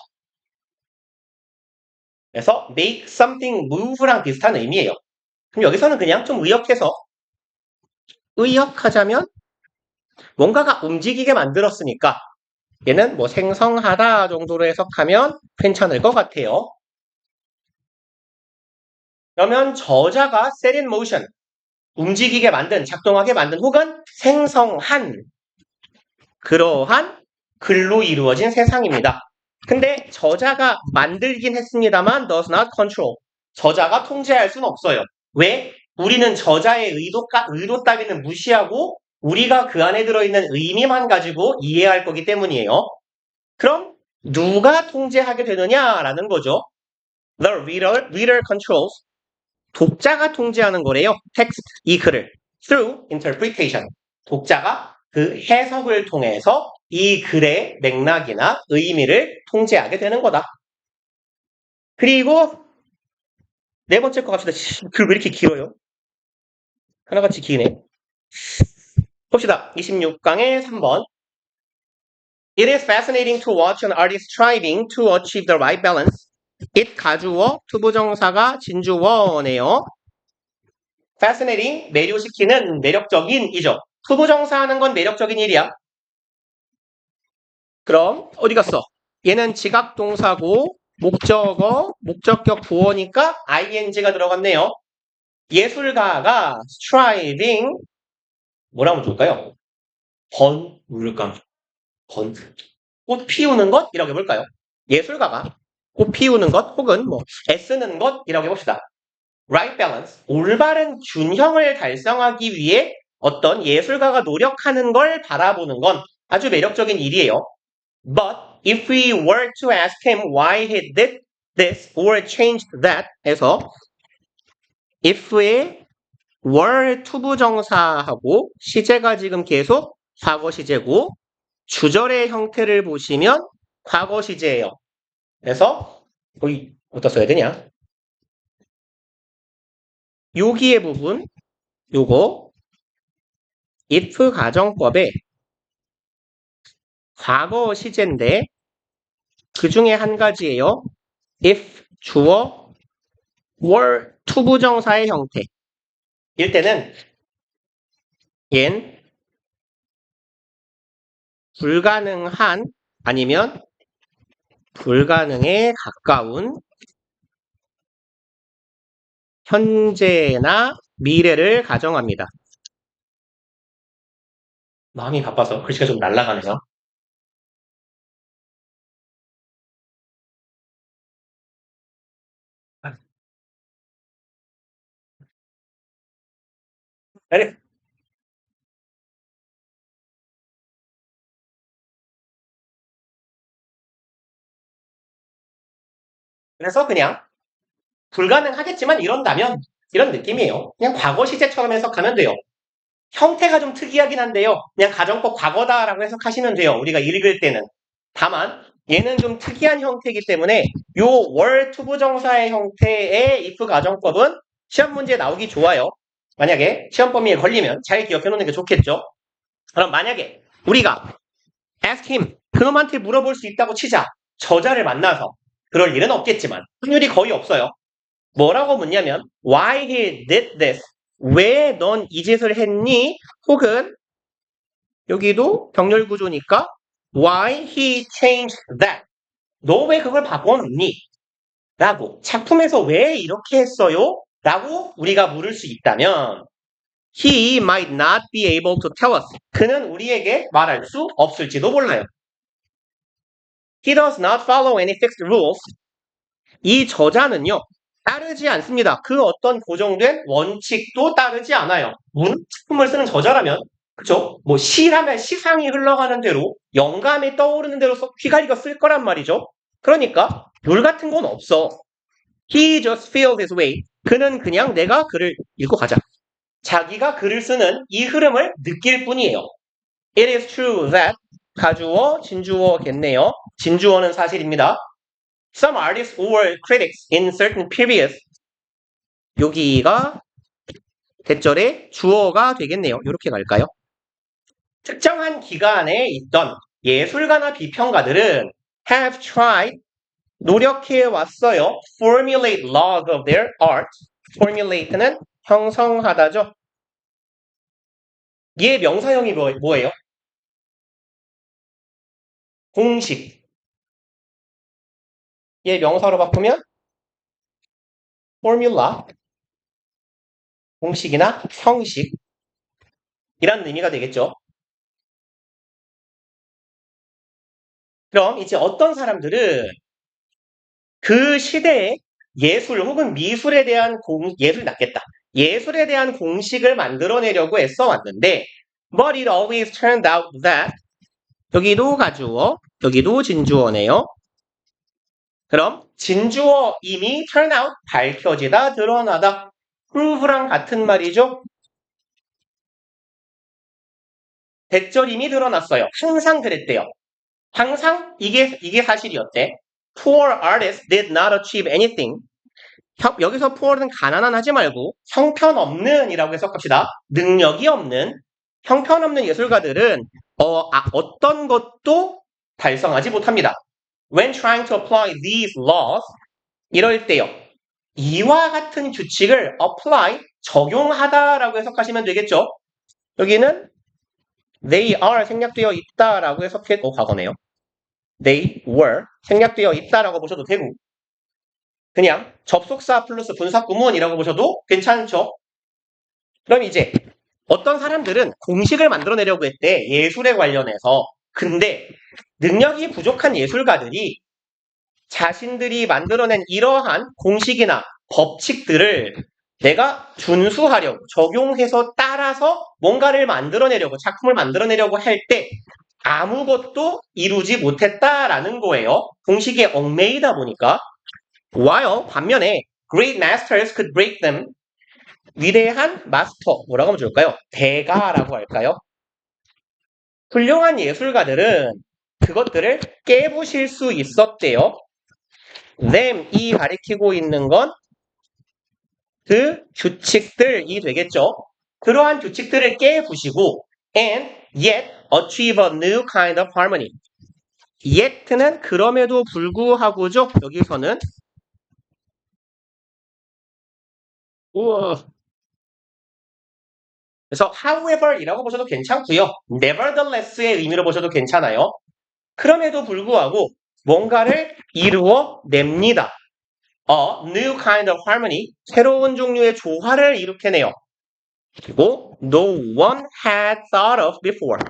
그래서 make something move랑 비슷한 의미예요. 그럼 여기서는 그냥 좀 의역해서 의역하자면 뭔가가 움직이게 만들었으니까 얘는 뭐 생성하다 정도로 해석하면 괜찮을 것 같아요. 그러면 저자가 set in motion, 움직이게 만든, 작동하게 만든 혹은 생성한 그러한 글로 이루어진 세상입니다. 근데 저자가 만들긴 했습니다만 does not control. 저자가 통제할 수는 없어요. 왜? 우리는 저자의 의도 따위는 무시하고 우리가 그 안에 들어있는 의미만 가지고 이해할 거기 때문이에요. 그럼 누가 통제하게 되느냐라는 거죠. The reader controls. 독자가 통제하는 거래요. 텍스트, 이 글을. Through interpretation. 독자가 그 해석을 통해서 이 글의 맥락이나 의미를 통제하게 되는 거다. 그리고 네 번째 거 갑시다. 글 왜 이렇게 길어요? 하나같이 기네. 봅시다. 26강의 3번. It is fascinating to watch an artist striving to achieve the right balance. it 가주어, 투부정사가 진주어네요. fascinating, 매료시키는, 매력적인이죠. 투부정사 하는 건 매력적인 일이야. 그럼 어디 갔어? 얘는 지각동사고 목적어, 목적격 부어니까 ing가 들어갔네요. 예술가가 striving 뭐라고 좋을까요? 물감, 꽃 피우는 것이라고 해볼까요? 예술가가 꽃 피우는 것 혹은 뭐 애쓰는 것이라고 해봅시다. right balance, 올바른 균형을 달성하기 위해 어떤 예술가가 노력하는 걸 바라보는 건 아주 매력적인 일이에요. But if we were to ask him why he did this or changed that 해서 if의 were 투부정사하고 시제가 지금 계속 과거 시제고 주절의 형태를 보시면 과거 시제예요. 그래서 거기 어디다 써야 되냐? 여기의 부분 요거 if 가정법에 과거 시제인데 그 중에 한 가지예요. if 주어 were 투부정사의 형태. 일 때는 얜 불가능한 아니면 불가능에 가까운 현재나 미래를 가정합니다. 마음이 바빠서 글씨가 좀 날아가네요. 그래서 그냥 불가능하겠지만 이런다면 이런 느낌이에요. 그냥 과거 시제처럼 해석하면 돼요. 형태가 좀 특이하긴 한데요. 그냥 가정법 과거다라고 해석하시면 돼요. 우리가 읽을 때는. 다만 얘는 좀 특이한 형태이기 때문에 요 월 투부정사의 형태의 if 가정법은 시험 문제에 나오기 좋아요. 만약에 시험 범위에 걸리면 잘 기억해 놓는 게 좋겠죠. 그럼 만약에 우리가 ask him 그놈한테 물어볼 수 있다고 치자. 저자를 만나서 그럴 일은 없겠지만 확률이 거의 없어요. 뭐라고 묻냐면 why he did this 왜 넌 이 짓을 했니? 혹은 여기도 병렬 구조니까 why he changed that 너 왜 그걸 바꿔놓니? 라고 작품에서 왜 이렇게 했어요? 라고 우리가 물을 수 있다면 he might not be able to tell us 그는 우리에게 말할 수 없을지도 몰라요. He does not follow any fixed rules 이 저자는요 따르지 않습니다. 그 어떤 고정된 원칙도 따르지 않아요. 문작품을 쓰는 저자라면 그쵸? 뭐 시라면 시상이 흘러가는 대로 영감이 떠오르는 대로 휘갈겨 쓸 거란 말이죠. 그러니까 룰 같은 건 없어. He just feels his way. 그는 그냥 내가 글을 읽고 가자. 자기가 글을 쓰는 이 흐름을 느낄 뿐이에요. It is true that 가주어, 진주어겠네요. 진주어는 사실입니다. Some artists or critics in certain periods 여기가 대절의 주어가 되겠네요. 이렇게 갈까요? 특정한 기간에 있던 예술가나 비평가들은 have tried 노력해 왔어요. formulate laws of their art. formulate는 형성하다죠. 얘 명사형이 뭐예요? 공식. 얘 명사로 바꾸면 formula 공식이나 형식 이라는 의미가 되겠죠. 그럼 이제 어떤 사람들은 그 시대의 예술 혹은 미술에 대한 예술이 낫겠다. 예술에 대한 공식을 만들어내려고 애써 왔는데 but it always turned out that 여기도 가주어, 여기도 진주어네요. 그럼 진주어 이미 turn out 밝혀지다, 드러나다. prove랑 같은 말이죠. 대절 이미 드러났어요. 항상 그랬대요. 항상 이게 사실이었대. Poor artists did not achieve anything. 여기서 poor는 가난한 하지 말고 형편없는이라고 해석합시다. 능력이 없는 형편없는 예술가들은 어떤 것도 달성하지 못합니다. When trying to apply these laws 이럴 때요. 이와 같은 규칙을 apply 적용하다라고 해석하시면 되겠죠. 여기는 they are 생략되어 있다라고 과거네요. they were 생략되어 있다라고 보셔도 되고 그냥 접속사 플러스 분사구문이라고 보셔도 괜찮죠. 그럼 이제 어떤 사람들은 공식을 만들어내려고 했대. 예술에 관련해서. 근데 능력이 부족한 예술가들이 자신들이 만들어낸 이러한 공식이나 법칙들을 내가 준수하려고 적용해서 따라서 뭔가를 만들어내려고 작품을 만들어내려고 할 때 아무것도 이루지 못했다라는 거예요. 공식에 얽매이다 보니까. while 반면에 great masters could break them 위대한 마스터 뭐라고 하면 좋을까요? 대가라고 할까요? 훌륭한 예술가들은 그것들을 깨부실 수 있었대요. them 이 가리키고 있는 건 그 규칙들이 되겠죠. 그러한 규칙들을 깨부시고 and yet achieve a new kind of harmony. yet는 그럼에도 불구하고죠. 여기서는 우와. 그래서 however이라고 보셔도 괜찮고요. nevertheless의 의미로 보셔도 괜찮아요. 그럼에도 불구하고 뭔가를 이루어 냅니다. A new kind of harmony, 새로운 종류의 조화를 일으켜내요. 그리고 no one had thought of before.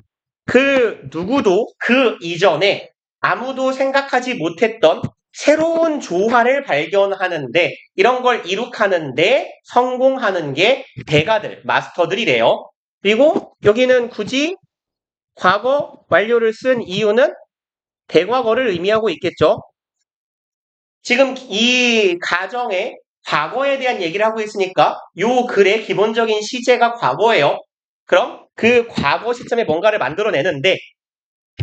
그 누구도 그 이전에 아무도 생각하지 못했던 새로운 조화를 발견하는데 이런 걸 이룩하는데 성공하는 게 대가들, 마스터들이래요. 그리고 여기는 굳이 과거 완료를 쓴 이유는 대과거를 의미하고 있겠죠. 지금 이 가정에 과거에 대한 얘기를 하고 있으니까 요 글의 기본적인 시제가 과거예요. 그럼 그 과거 시점에 뭔가를 만들어내는데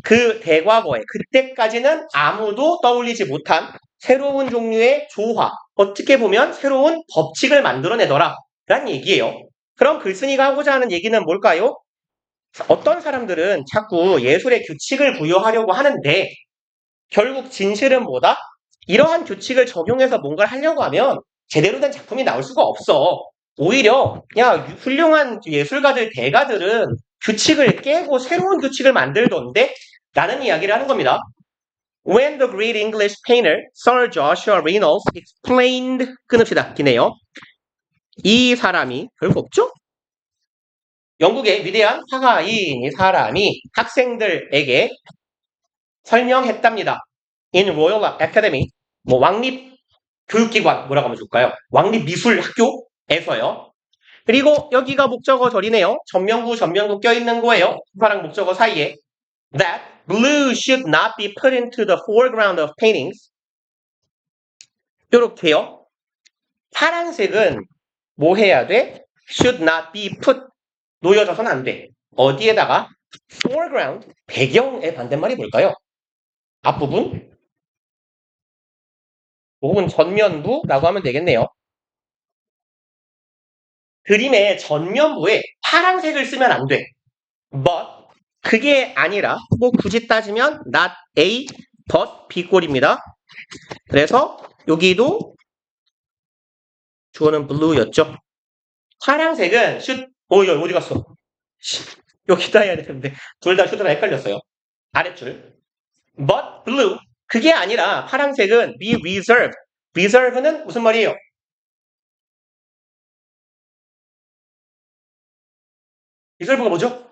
그 대과거에 그때까지는 아무도 떠올리지 못한 새로운 종류의 조화, 어떻게 보면 새로운 법칙을 만들어내더라 라는 얘기예요. 그럼 글쓴이가 하고자 하는 얘기는 뭘까요? 어떤 사람들은 자꾸 예술의 규칙을 부여하려고 하는데 결국 진실은 뭐다? 이러한 규칙을 적용해서 뭔가를 하려고 하면 제대로 된 작품이 나올 수가 없어. 오히려 훌륭한 예술가들, 대가들은 규칙을 깨고 새로운 규칙을 만들던데 라는 이야기를 하는 겁니다. When the great English painter Sir Joshua Reynolds explained, 끊읍시다. 기네요. 이 사람이 별거 없죠? 영국의 위대한 화가인 이 사람이 학생들에게 설명했답니다. In Royal Academy, 왕립 교육기관, 뭐라고 하면 좋을까요? 왕립미술학교에서요. 그리고 여기가 목적어 절이네요. 전명구 껴있는 거예요. 부사랑 목적어 사이에. That blue should not be put into the foreground of paintings. 요렇게요. 파란색은 뭐 해야 돼? Should not be put. 놓여져서는 안 돼. 어디에다가? foreground, 배경의 반대말이 뭘까요? 앞부분? 혹은 전면부라고 하면 되겠네요. 그림의 전면부에 파란색을 쓰면 안 돼. But 그게 아니라 굳이 따지면 not A, but B꼴입니다. 그래서 여기도 주어는 blue였죠. 파란색은 어디 갔어? 여기다 해야 되는데 둘 다 슈드랑 헷갈렸어요. 아랫줄. But blue 그게 아니라 파란색은 be reserved. reserve는 무슨 말이에요? reserve가 뭐죠?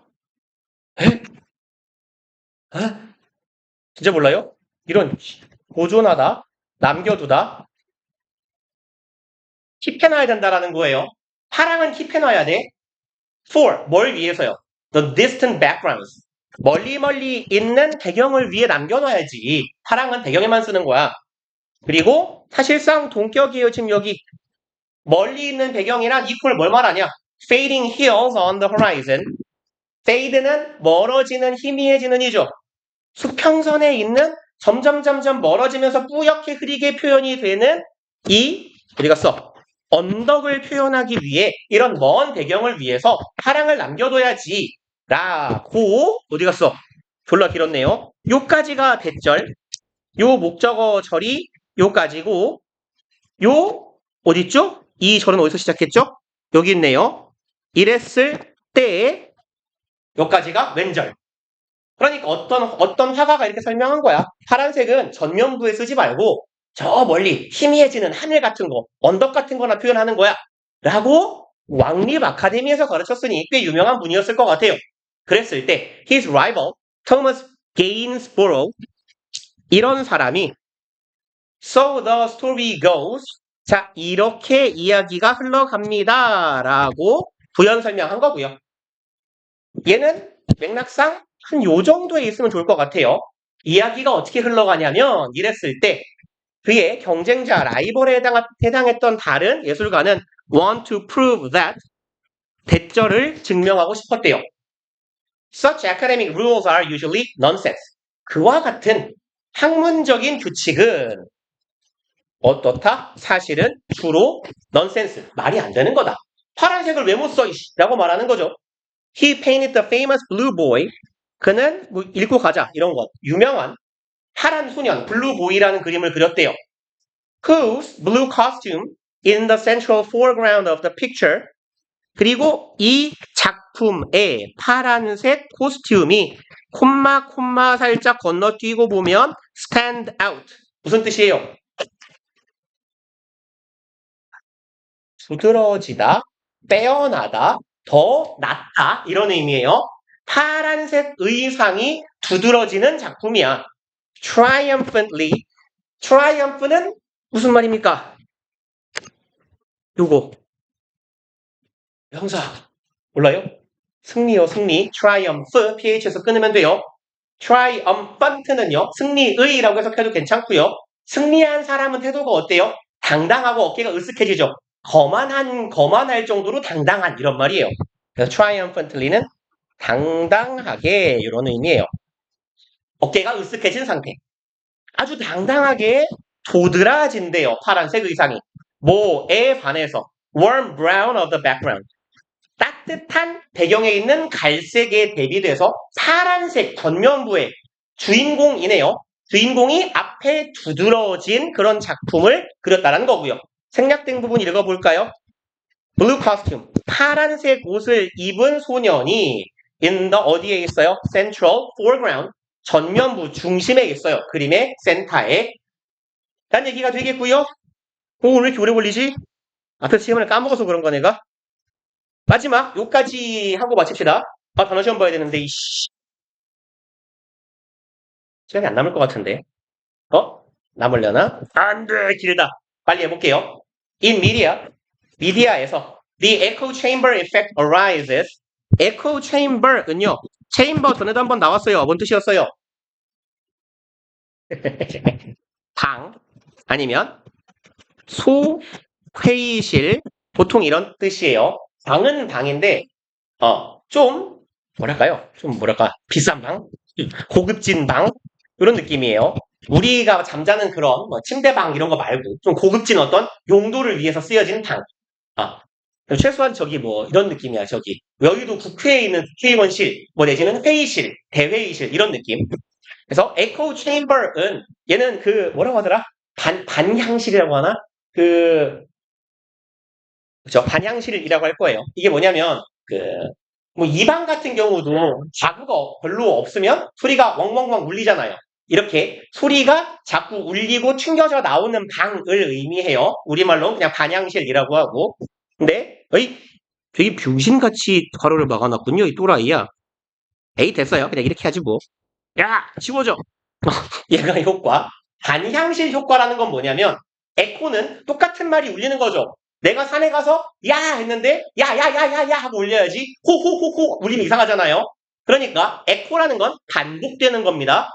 에? 진짜 몰라요? 이런 보존하다, 남겨두다, 킵해놔야 된다라는 거예요. 파랑은 킵해놔야 돼. For 뭘 위해서요? The distant backgrounds. 멀리 있는 배경을 위에 남겨놔야지. 파랑은 배경에만 쓰는 거야. 그리고 사실상 동격이에요. 지금 여기 멀리 있는 배경이란 equal 뭘 말하냐? Fading hills on the horizon. Fade는 멀어지는, 희미해지는 이죠. 수평선에 있는 점점 멀어지면서 뿌옇게 흐리게 표현이 되는 이 어디 갔어? 언덕을 표현하기 위해 이런 먼 배경을 위해서 파랑을 남겨둬야지 라고 어디 갔어? 졸라 길었네요. 요까지가 대절. 요 목적어 절이 요까지고 요 어딨죠? 이 절은 어디서 시작했죠? 여기 있네요. 이랬을 때 요까지가 왼절. 그러니까 어떤 화가가 이렇게 설명한 거야. 파란색은 전면부에 쓰지 말고 저 멀리 희미해지는 하늘 같은 거, 언덕 같은 거나 표현하는 거야. 라고 왕립 아카데미에서 가르쳤으니 꽤 유명한 분이었을 것 같아요. 그랬을 때 his rival, Thomas Gainsborough 이런 사람이 So the story goes 자 이렇게 이야기가 흘러갑니다. 라고 부연 설명한 거고요. 얘는 맥락상 한 요 정도에 있으면 좋을 것 같아요. 이야기가 어떻게 흘러가냐면 이랬을 때 그의 경쟁자 라이벌에 해당했던 다른 예술가는 want to prove that 대절을 증명하고 싶었대요. Such academic rules are usually nonsense. 그와 같은 학문적인 규칙은 어떻다? 사실은 주로 nonsense, 말이 안 되는 거다. 파란색을 왜 못 써? 라고 말하는 거죠. He painted the famous blue boy. 그는 읽고 가자 이런 것 유명한 파란 소년 블루보이라는 그림을 그렸대요. Whose blue costume in the central foreground of the picture. 그리고 이 작품의 파란색 코스튬이 콤마 살짝 건너뛰고 보면 stand out. 무슨 뜻이에요? 두드러지다, 빼어나다, 더 낫다 이런 의미예요. 파란색 의상이 두드러지는 작품이야. Triumphantly triumph는 무슨 말입니까? 요거. 형사. 몰라요? 승리요, 승리. triumph, ph에서 끊으면 돼요. triumphant는요, 승리의라고 해석해도 괜찮고요. 승리한 사람은 태도가 어때요? 당당하고 어깨가 으쓱해지죠. 거만할 정도로 당당한 이런 말이에요. 그래서 triumphantly는 당당하게 이런 의미예요. 어깨가 으쓱해진 상태. 아주 당당하게 도드라진대요. 파란색 의상이. 뭐에 반해서 warm brown of the background. 따뜻한 배경에 있는 갈색에 대비돼서 파란색 전면부의 주인공이네요. 주인공이 앞에 두드러진 그런 작품을 그렸다는 거고요. 생략된 부분 읽어볼까요? blue costume, 파란색 옷을 입은 소년이 in the 어디에 있어요? central foreground, 전면부 중심에 있어요. 그림의 센터에. 란 얘기가 되겠고요. 왜 이렇게 오래 걸리지? 앞에 시험을 까먹어서 그런 거 내가? 마지막 요까지 하고 마칩시다. 아, 단어 시험 봐야 되는데 이씨. 시간이 안 남을 것 같은데. 남으려나? 안 돼, 길다. 빨리 해볼게요. In 미디어에서 the echo chamber effect arises. echo chamber은요. chamber 전에도 한번 나왔어요. 뭔 뜻이었어요? 방 아니면 소회의실 보통 이런 뜻이에요. 방은 방인데 좀 뭐랄까 비싼 방, 고급진 방 이런 느낌이에요. 우리가 잠자는 그런 침대방 이런 거 말고 좀 고급진 어떤 용도를 위해서 쓰여진 방. 최소한 이런 느낌이야. 여의도 국회에 있는 국회의원실, 내지는 회의실, 대회의실 이런 느낌. 그래서 echo chamber은 얘는 뭐라고 하더라? 반향실이라고 하나? 그죠? 반향실이라고 할 거예요. 이게 뭐냐면 이 방 같은 경우도 자구가 별로 없으면 소리가 웡웡웡 울리잖아요. 이렇게 소리가 자꾸 울리고 튕겨져 나오는 방을 의미해요. 우리말로 그냥 반향실이라고 하고. 근데 되게 병신같이 괄호를 막아놨군요. 이 또라이야. 에이 됐어요. 그냥 이렇게 하지 뭐. 야 지워져. 얘가 효과. 반향실 효과라는 건 뭐냐면 에코는 똑같은 말이 울리는 거죠. 내가 산에 가서 야 했는데 야야야야야 하고 울려야지 호호호호 울리면 이상하잖아요. 그러니까 에코라는 건 반복되는 겁니다.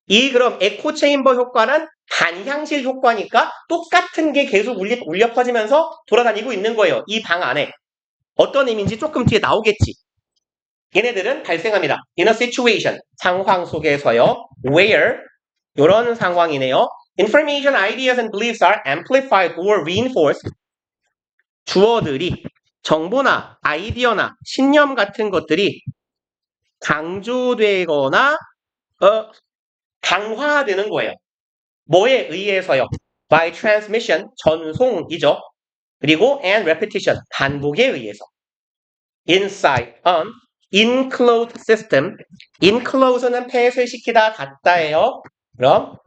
그럼 에코 체인버 효과는 반향실 효과니까 똑같은 게 계속 울려 퍼지면서 돌아다니고 있는 거예요. 이 방 안에. 어떤 의미인지 조금 뒤에 나오겠지. 얘네들은 발생합니다. In a situation, 상황 속에서요. Where, 이런 상황이네요. Information, ideas, and beliefs are amplified or reinforced. 주어들이 정보나 아이디어나 신념 같은 것들이 강조되거나 강화되는 거예요. 뭐에 의해서요? By transmission, 전송이죠. 그리고 and repetition, 반복에 의해서. Inside an enclosed system. enclose는 폐쇄시키다 같다예요. 그럼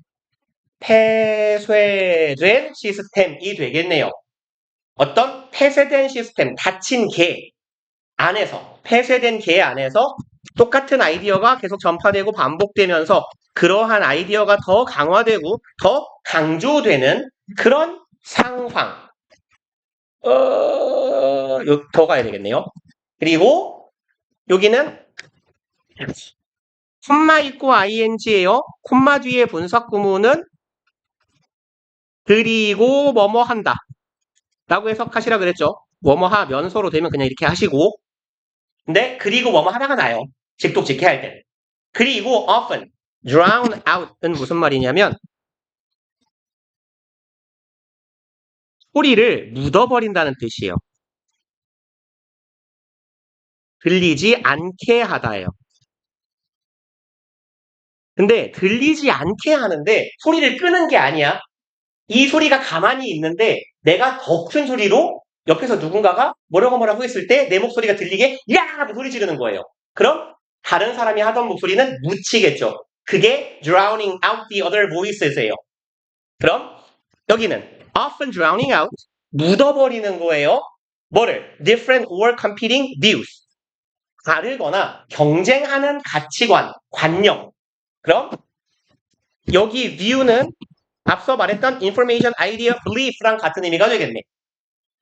폐쇄된 시스템이 되겠네요. 어떤 폐쇄된 시스템, 닫힌 개 안에서, 폐쇄된 개 안에서 똑같은 아이디어가 계속 전파되고 반복되면서 그러한 아이디어가 더 강화되고 더 강조되는 그런 상황. 더 가야 되겠네요. 그리고 여기는 콤마 있고 ing예요. 콤마 뒤에 분사 구문은 그리고 뭐뭐 한다 라고 해석하시라 그랬죠. 뭐뭐 하면서로 되면 그냥 이렇게 하시고, 근데 그리고 뭐뭐 하다가 나요. 직독직해 할 때. 그리고 often, drown out은 무슨 말이냐면 소리를 묻어버린다는 뜻이에요. 들리지 않게 하다예요. 근데 들리지 않게 하는데 소리를 끄는 게 아니야. 이 소리가 가만히 있는데 내가 더 큰 소리로 옆에서 누군가가 뭐라고 했을 때 내 목소리가 들리게 야! 하고 소리 지르는 거예요. 그럼 다른 사람이 하던 목소리는 묻히겠죠. 그게 drowning out the other voices예요. 그럼 여기는 often drowning out, 묻어버리는 거예요. 뭐를? different or competing views. 다르거나 경쟁하는 가치관, 관념. 그럼 여기 view는 앞서 말했던 information, idea, belief랑 같은 의미가 되겠네.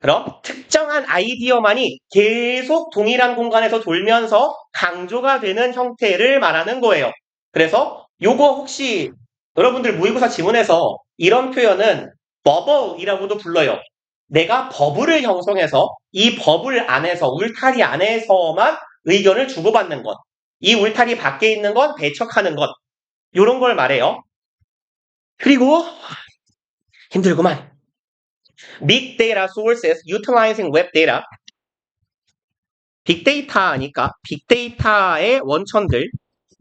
그럼 특정한 아이디어만이 계속 동일한 공간에서 돌면서 강조가 되는 형태를 말하는 거예요. 그래서 요거 혹시 여러분들 모의고사 지문에서 이런 표현은 버블이라고도 불러요. 내가 버블을 형성해서 이 버블 안에서 울타리 안에서만 의견을 주고받는 것. 이 울타리 밖에 있는 건 배척하는 것. 요런 걸 말해요. 그리고 힘들구만. Big data sources utilizing web data. 빅데이터니까 빅데이터의 원천들,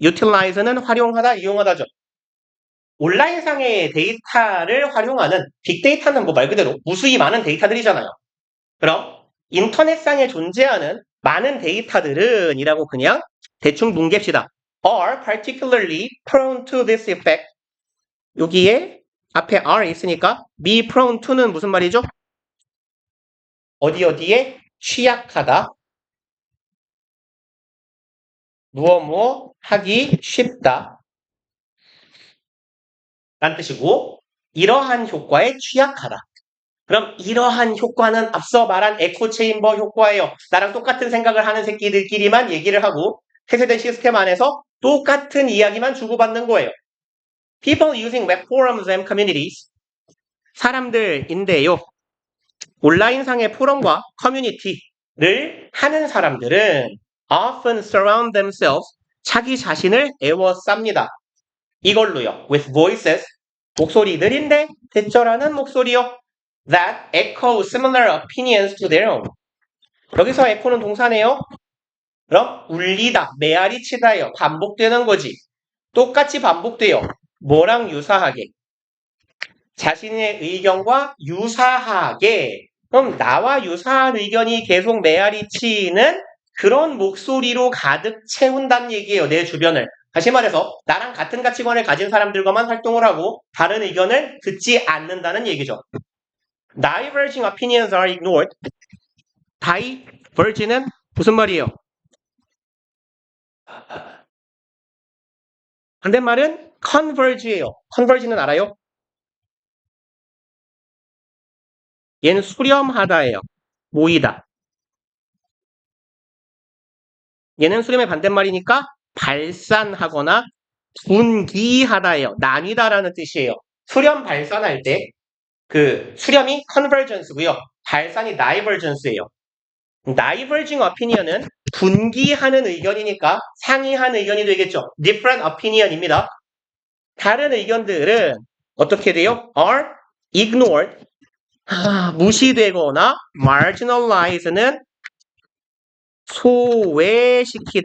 utilize는 활용하다, 이용하다죠. 온라인상의 데이터를 활용하는 빅데이터는 뭐 말 그대로 무수히 많은 데이터들이잖아요. 그럼 인터넷상에 존재하는 많은 데이터들은 이라고 그냥 대충 뭉갭시다. are particularly prone to this effect. 여기에 앞에 are 있으니까 be prone to는 무슨 말이죠? 어디에 취약하다. 무엇 하기 쉽다. 라는 뜻이고 이러한 효과에 취약하다. 그럼 이러한 효과는 앞서 말한 에코체인버 효과예요. 나랑 똑같은 생각을 하는 새끼들끼리만 얘기를 하고 폐쇄된 시스템 안에서 똑같은 이야기만 주고받는 거예요. People using web forums and communities. 사람들인데요. 온라인상의 포럼과 커뮤니티를 하는 사람들은 often surround themselves. 자기 자신을 에워쌉니다. 이걸로요. with voices. 목소리들인데 대절하는 목소리요. that echo similar opinions to their own. 여기서 echo는 동사네요. 그럼 울리다, 메아리치다요. 반복되는 거지. 똑같이 반복돼요. 뭐랑 유사하게? 자신의 의견과 유사하게. 그럼 나와 유사한 의견이 계속 메아리치는 그런 목소리로 가득 채운다는 얘기예요. 내 주변을. 다시 말해서 나랑 같은 가치관을 가진 사람들과만 활동을 하고 다른 의견을 듣지 않는다는 얘기죠. Diverging opinions are ignored. Diverge는 무슨 말이에요? 반대말은 converge예요. converge는 알아요? 얘는 수렴하다예요. 모이다. 얘는 수렴의 반대말이니까 발산하거나 분기하다예요. 나뉘다라는 뜻이에요. 수렴 발산할 때 그 수렴이 convergence고요. 발산이 divergence예요. diverging opinion은 분기하는 의견이니까 상이한 의견이 되겠죠. different opinion입니다. 다른 의견들은 어떻게 돼요? are ignored. 무시되거나 marginalize는 소외시키다예요.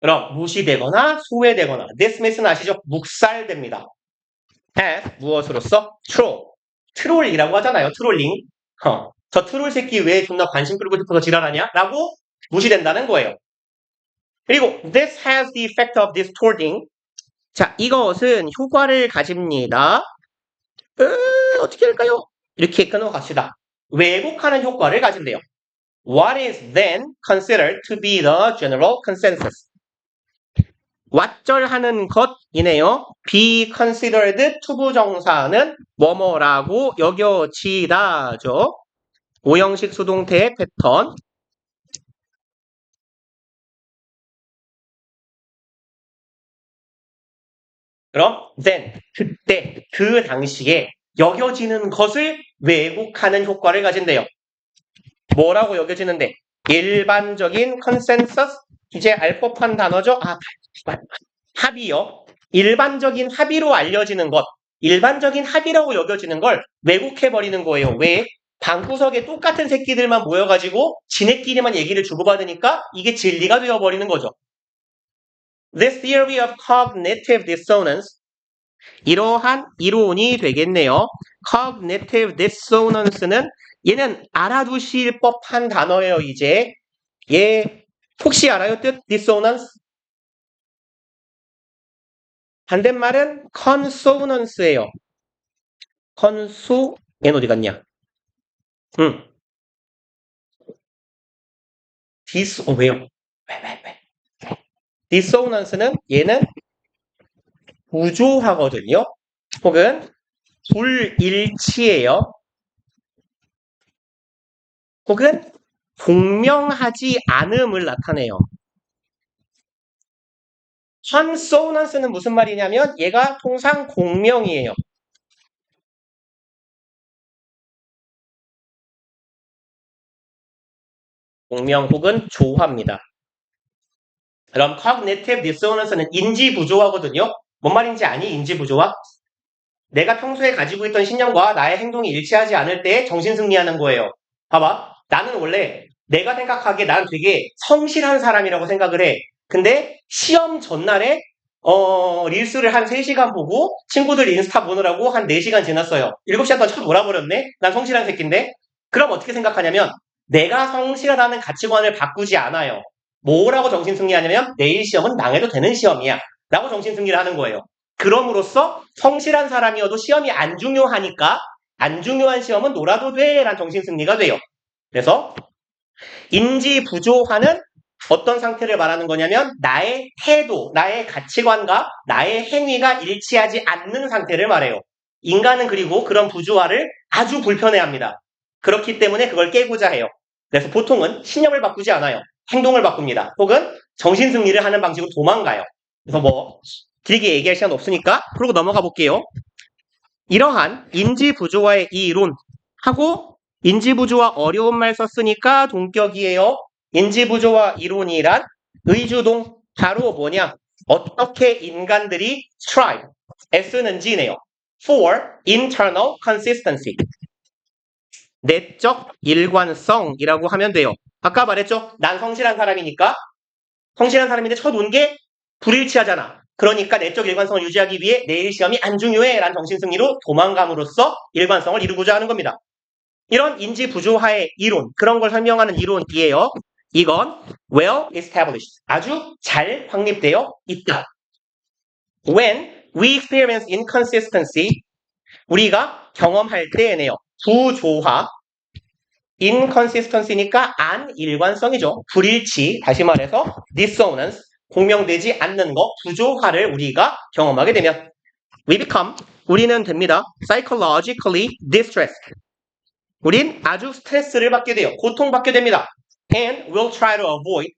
그럼 무시되거나 소외되거나 dismiss는 아시죠? 묵살됩니다. as 무엇으로써? 트롤이라고 하잖아요. 트롤링. 저 트롤 새끼 왜 존나 관심 끌고 싶어서 지랄하냐? 라고 무시된다는 거예요. 그리고 this has the effect of distorting. 자, 이것은 효과를 가집니다. 어떻게 할까요? 이렇게 끊어갑시다. 왜곡하는 효과를 가진대요. What is then considered to be the general consensus? 왓절하는 것이네요. be considered 투부정사는 뭐뭐라고 여겨지다죠. 오형식 수동태의 패턴. 그럼 then, 그때, 그 당시에 여겨지는 것을 왜곡하는 효과를 가진대요. 뭐라고 여겨지는데? 일반적인 컨센서스, 이제 알 법한 단어죠? 합의요. 일반적인 합의로 알려지는 것, 일반적인 합의라고 여겨지는 걸 왜곡해버리는 거예요. 왜? 방구석에 똑같은 새끼들만 모여가지고 지네끼리만 얘기를 주고받으니까 이게 진리가 되어버리는 거죠. This theory of cognitive dissonance. 이러한 이론이 되겠네요. Cognitive dissonance는 얘는 알아두실 법한 단어예요. 이제 얘 혹시 알아요? 뜻? dissonance? 반대말은 consonance예요. 얘는 어디 갔냐? 왜요? 왜? dissonance는 얘는 부조하거든요. 혹은 불일치예요. 혹은 공명하지 않음을 나타내요. consonance는 무슨 말이냐면 얘가 통상 공명이에요. 공명 혹은 조화입니다. 그럼 cognitive dissonance는 인지 부조화거든요. 뭔 말인지 아니? 인지 부조화? 내가 평소에 가지고 있던 신념과 나의 행동이 일치하지 않을 때 정신승리하는 거예요. 봐봐. 나는 원래 내가 생각하기에 나는 되게 성실한 사람이라고 생각을 해. 근데 시험 전날에 릴스를 한 3시간 보고 친구들 인스타 보느라고 한 4시간 지났어요. 7시간 동안 쳐 놀아버렸네? 난 성실한 새끼인데? 그럼 어떻게 생각하냐면 내가 성실하다는 가치관을 바꾸지 않아요. 뭐라고 정신승리하냐면 내일 시험은 망해도 되는 시험이야. 라고 정신승리를 하는 거예요. 그럼으로써 성실한 사람이어도 시험이 안 중요하니까 안 중요한 시험은 놀아도 돼 라는 정신승리가 돼요. 그래서 인지 부조화는 어떤 상태를 말하는 거냐면 나의 태도, 나의 가치관과 나의 행위가 일치하지 않는 상태를 말해요. 인간은 그리고 그런 부조화를 아주 불편해합니다. 그렇기 때문에 그걸 깨고자 해요. 그래서 보통은 신념을 바꾸지 않아요. 행동을 바꿉니다. 혹은 정신승리를 하는 방식으로 도망가요. 그래서 뭐 길게 얘기할 시간 없으니까 그러고 넘어가 볼게요. 이러한 인지부조화의 이 이론하고 인지부조화 어려운 말 썼으니까 동격이에요. 인지부조화 이론이란 의주동 바로 뭐냐? 어떻게 인간들이 strive, S는 G네요. for internal consistency. 내적 일관성이라고 하면 돼요. 아까 말했죠? 난 성실한 사람이니까 성실한 사람인데 쳐놓은 게 불일치하잖아. 그러니까 내적 일관성을 유지하기 위해 내일 시험이 안 중요해 라는 정신승리로 도망감으로써 일관성을 이루고자 하는 겁니다. 이런 인지 부조화의 이론, 그런 걸 설명하는 이론이에요. 이건 well established, 아주 잘 확립되어 있다. When we experience inconsistency, 우리가 경험할 때에네요. 부조화, inconsistency니까 안일관성이죠. 불일치, 다시 말해서 dissonance, 공명되지 않는 거, 부조화를 우리가 경험하게 되면 we become, 우리는 됩니다. psychologically distressed. 우린 아주 스트레스를 받게 돼요. 고통받게 됩니다. and will try to avoid,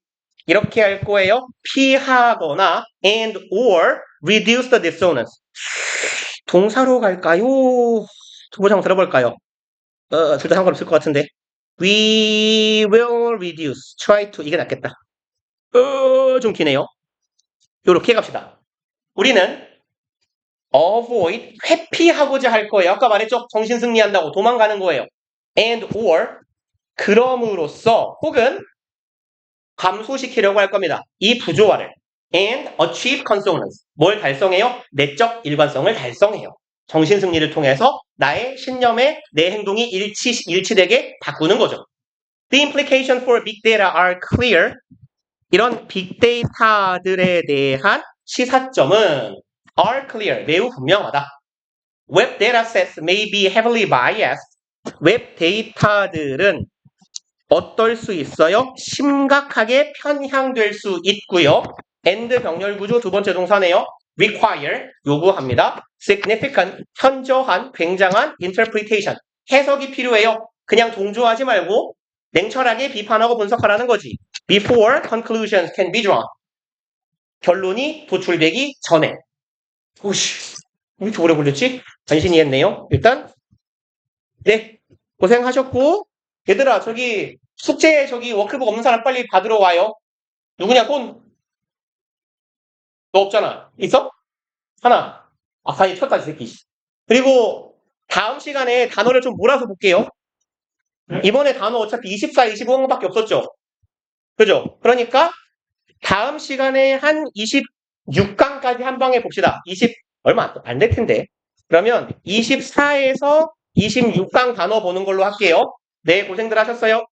이렇게 할 거예요. 피하거나 and or reduce the dissonance. 동사로 갈까요? 두번 한번 들어볼까요? 둘 다 상관없을 것 같은데. We will reduce, try to, 이게 낫겠다. 좀 기네요. 요렇게 갑시다. 우리는 avoid, 회피하고자 할 거예요. 아까 말했죠? 정신승리한다고 도망가는 거예요. and or, 그럼으로써 혹은 감소시키려고 할 겁니다. 이 부조화를. and achieve consonance, 뭘 달성해요? 내적 일관성을 달성해요. 정신승리를 통해서 나의 신념에 내 행동이 일치되게 바꾸는 거죠. The implications for big data are clear. 이런 빅데이터들에 대한 시사점은 are clear, 매우 분명하다. Web datasets may be heavily biased. 웹 데이터들은 어떨 수 있어요? 심각하게 편향될 수 있고요. and 병렬 구조 두 번째 동사네요. require, 요구합니다. significant, 현저한, 굉장한 interpretation, 해석이 필요해요. 그냥 동조하지 말고 냉철하게 비판하고 분석하라는 거지. before conclusions can be drawn. 결론이 도출되기 전에. 오씨, 왜 이렇게 오래 걸렸지? 간신히 했네요. 일단 네, 고생하셨고 얘들아 저기 숙제 저기 워크북 없는 사람 빨리 받으러 와요. 누구냐 꼰? 너 없잖아. 있어? 하나. 아, 사이 쳤다, 이 새끼. 그리고 다음 시간에 단어를 좀 몰아서 볼게요. 이번에 단어 어차피 24, 25강밖에 없었죠? 그죠? 그러니까 다음 시간에 한 26강까지 한 방에 봅시다. 얼마 안 될 텐데. 그러면 24에서 26강 단어 보는 걸로 할게요. 네, 고생들 하셨어요.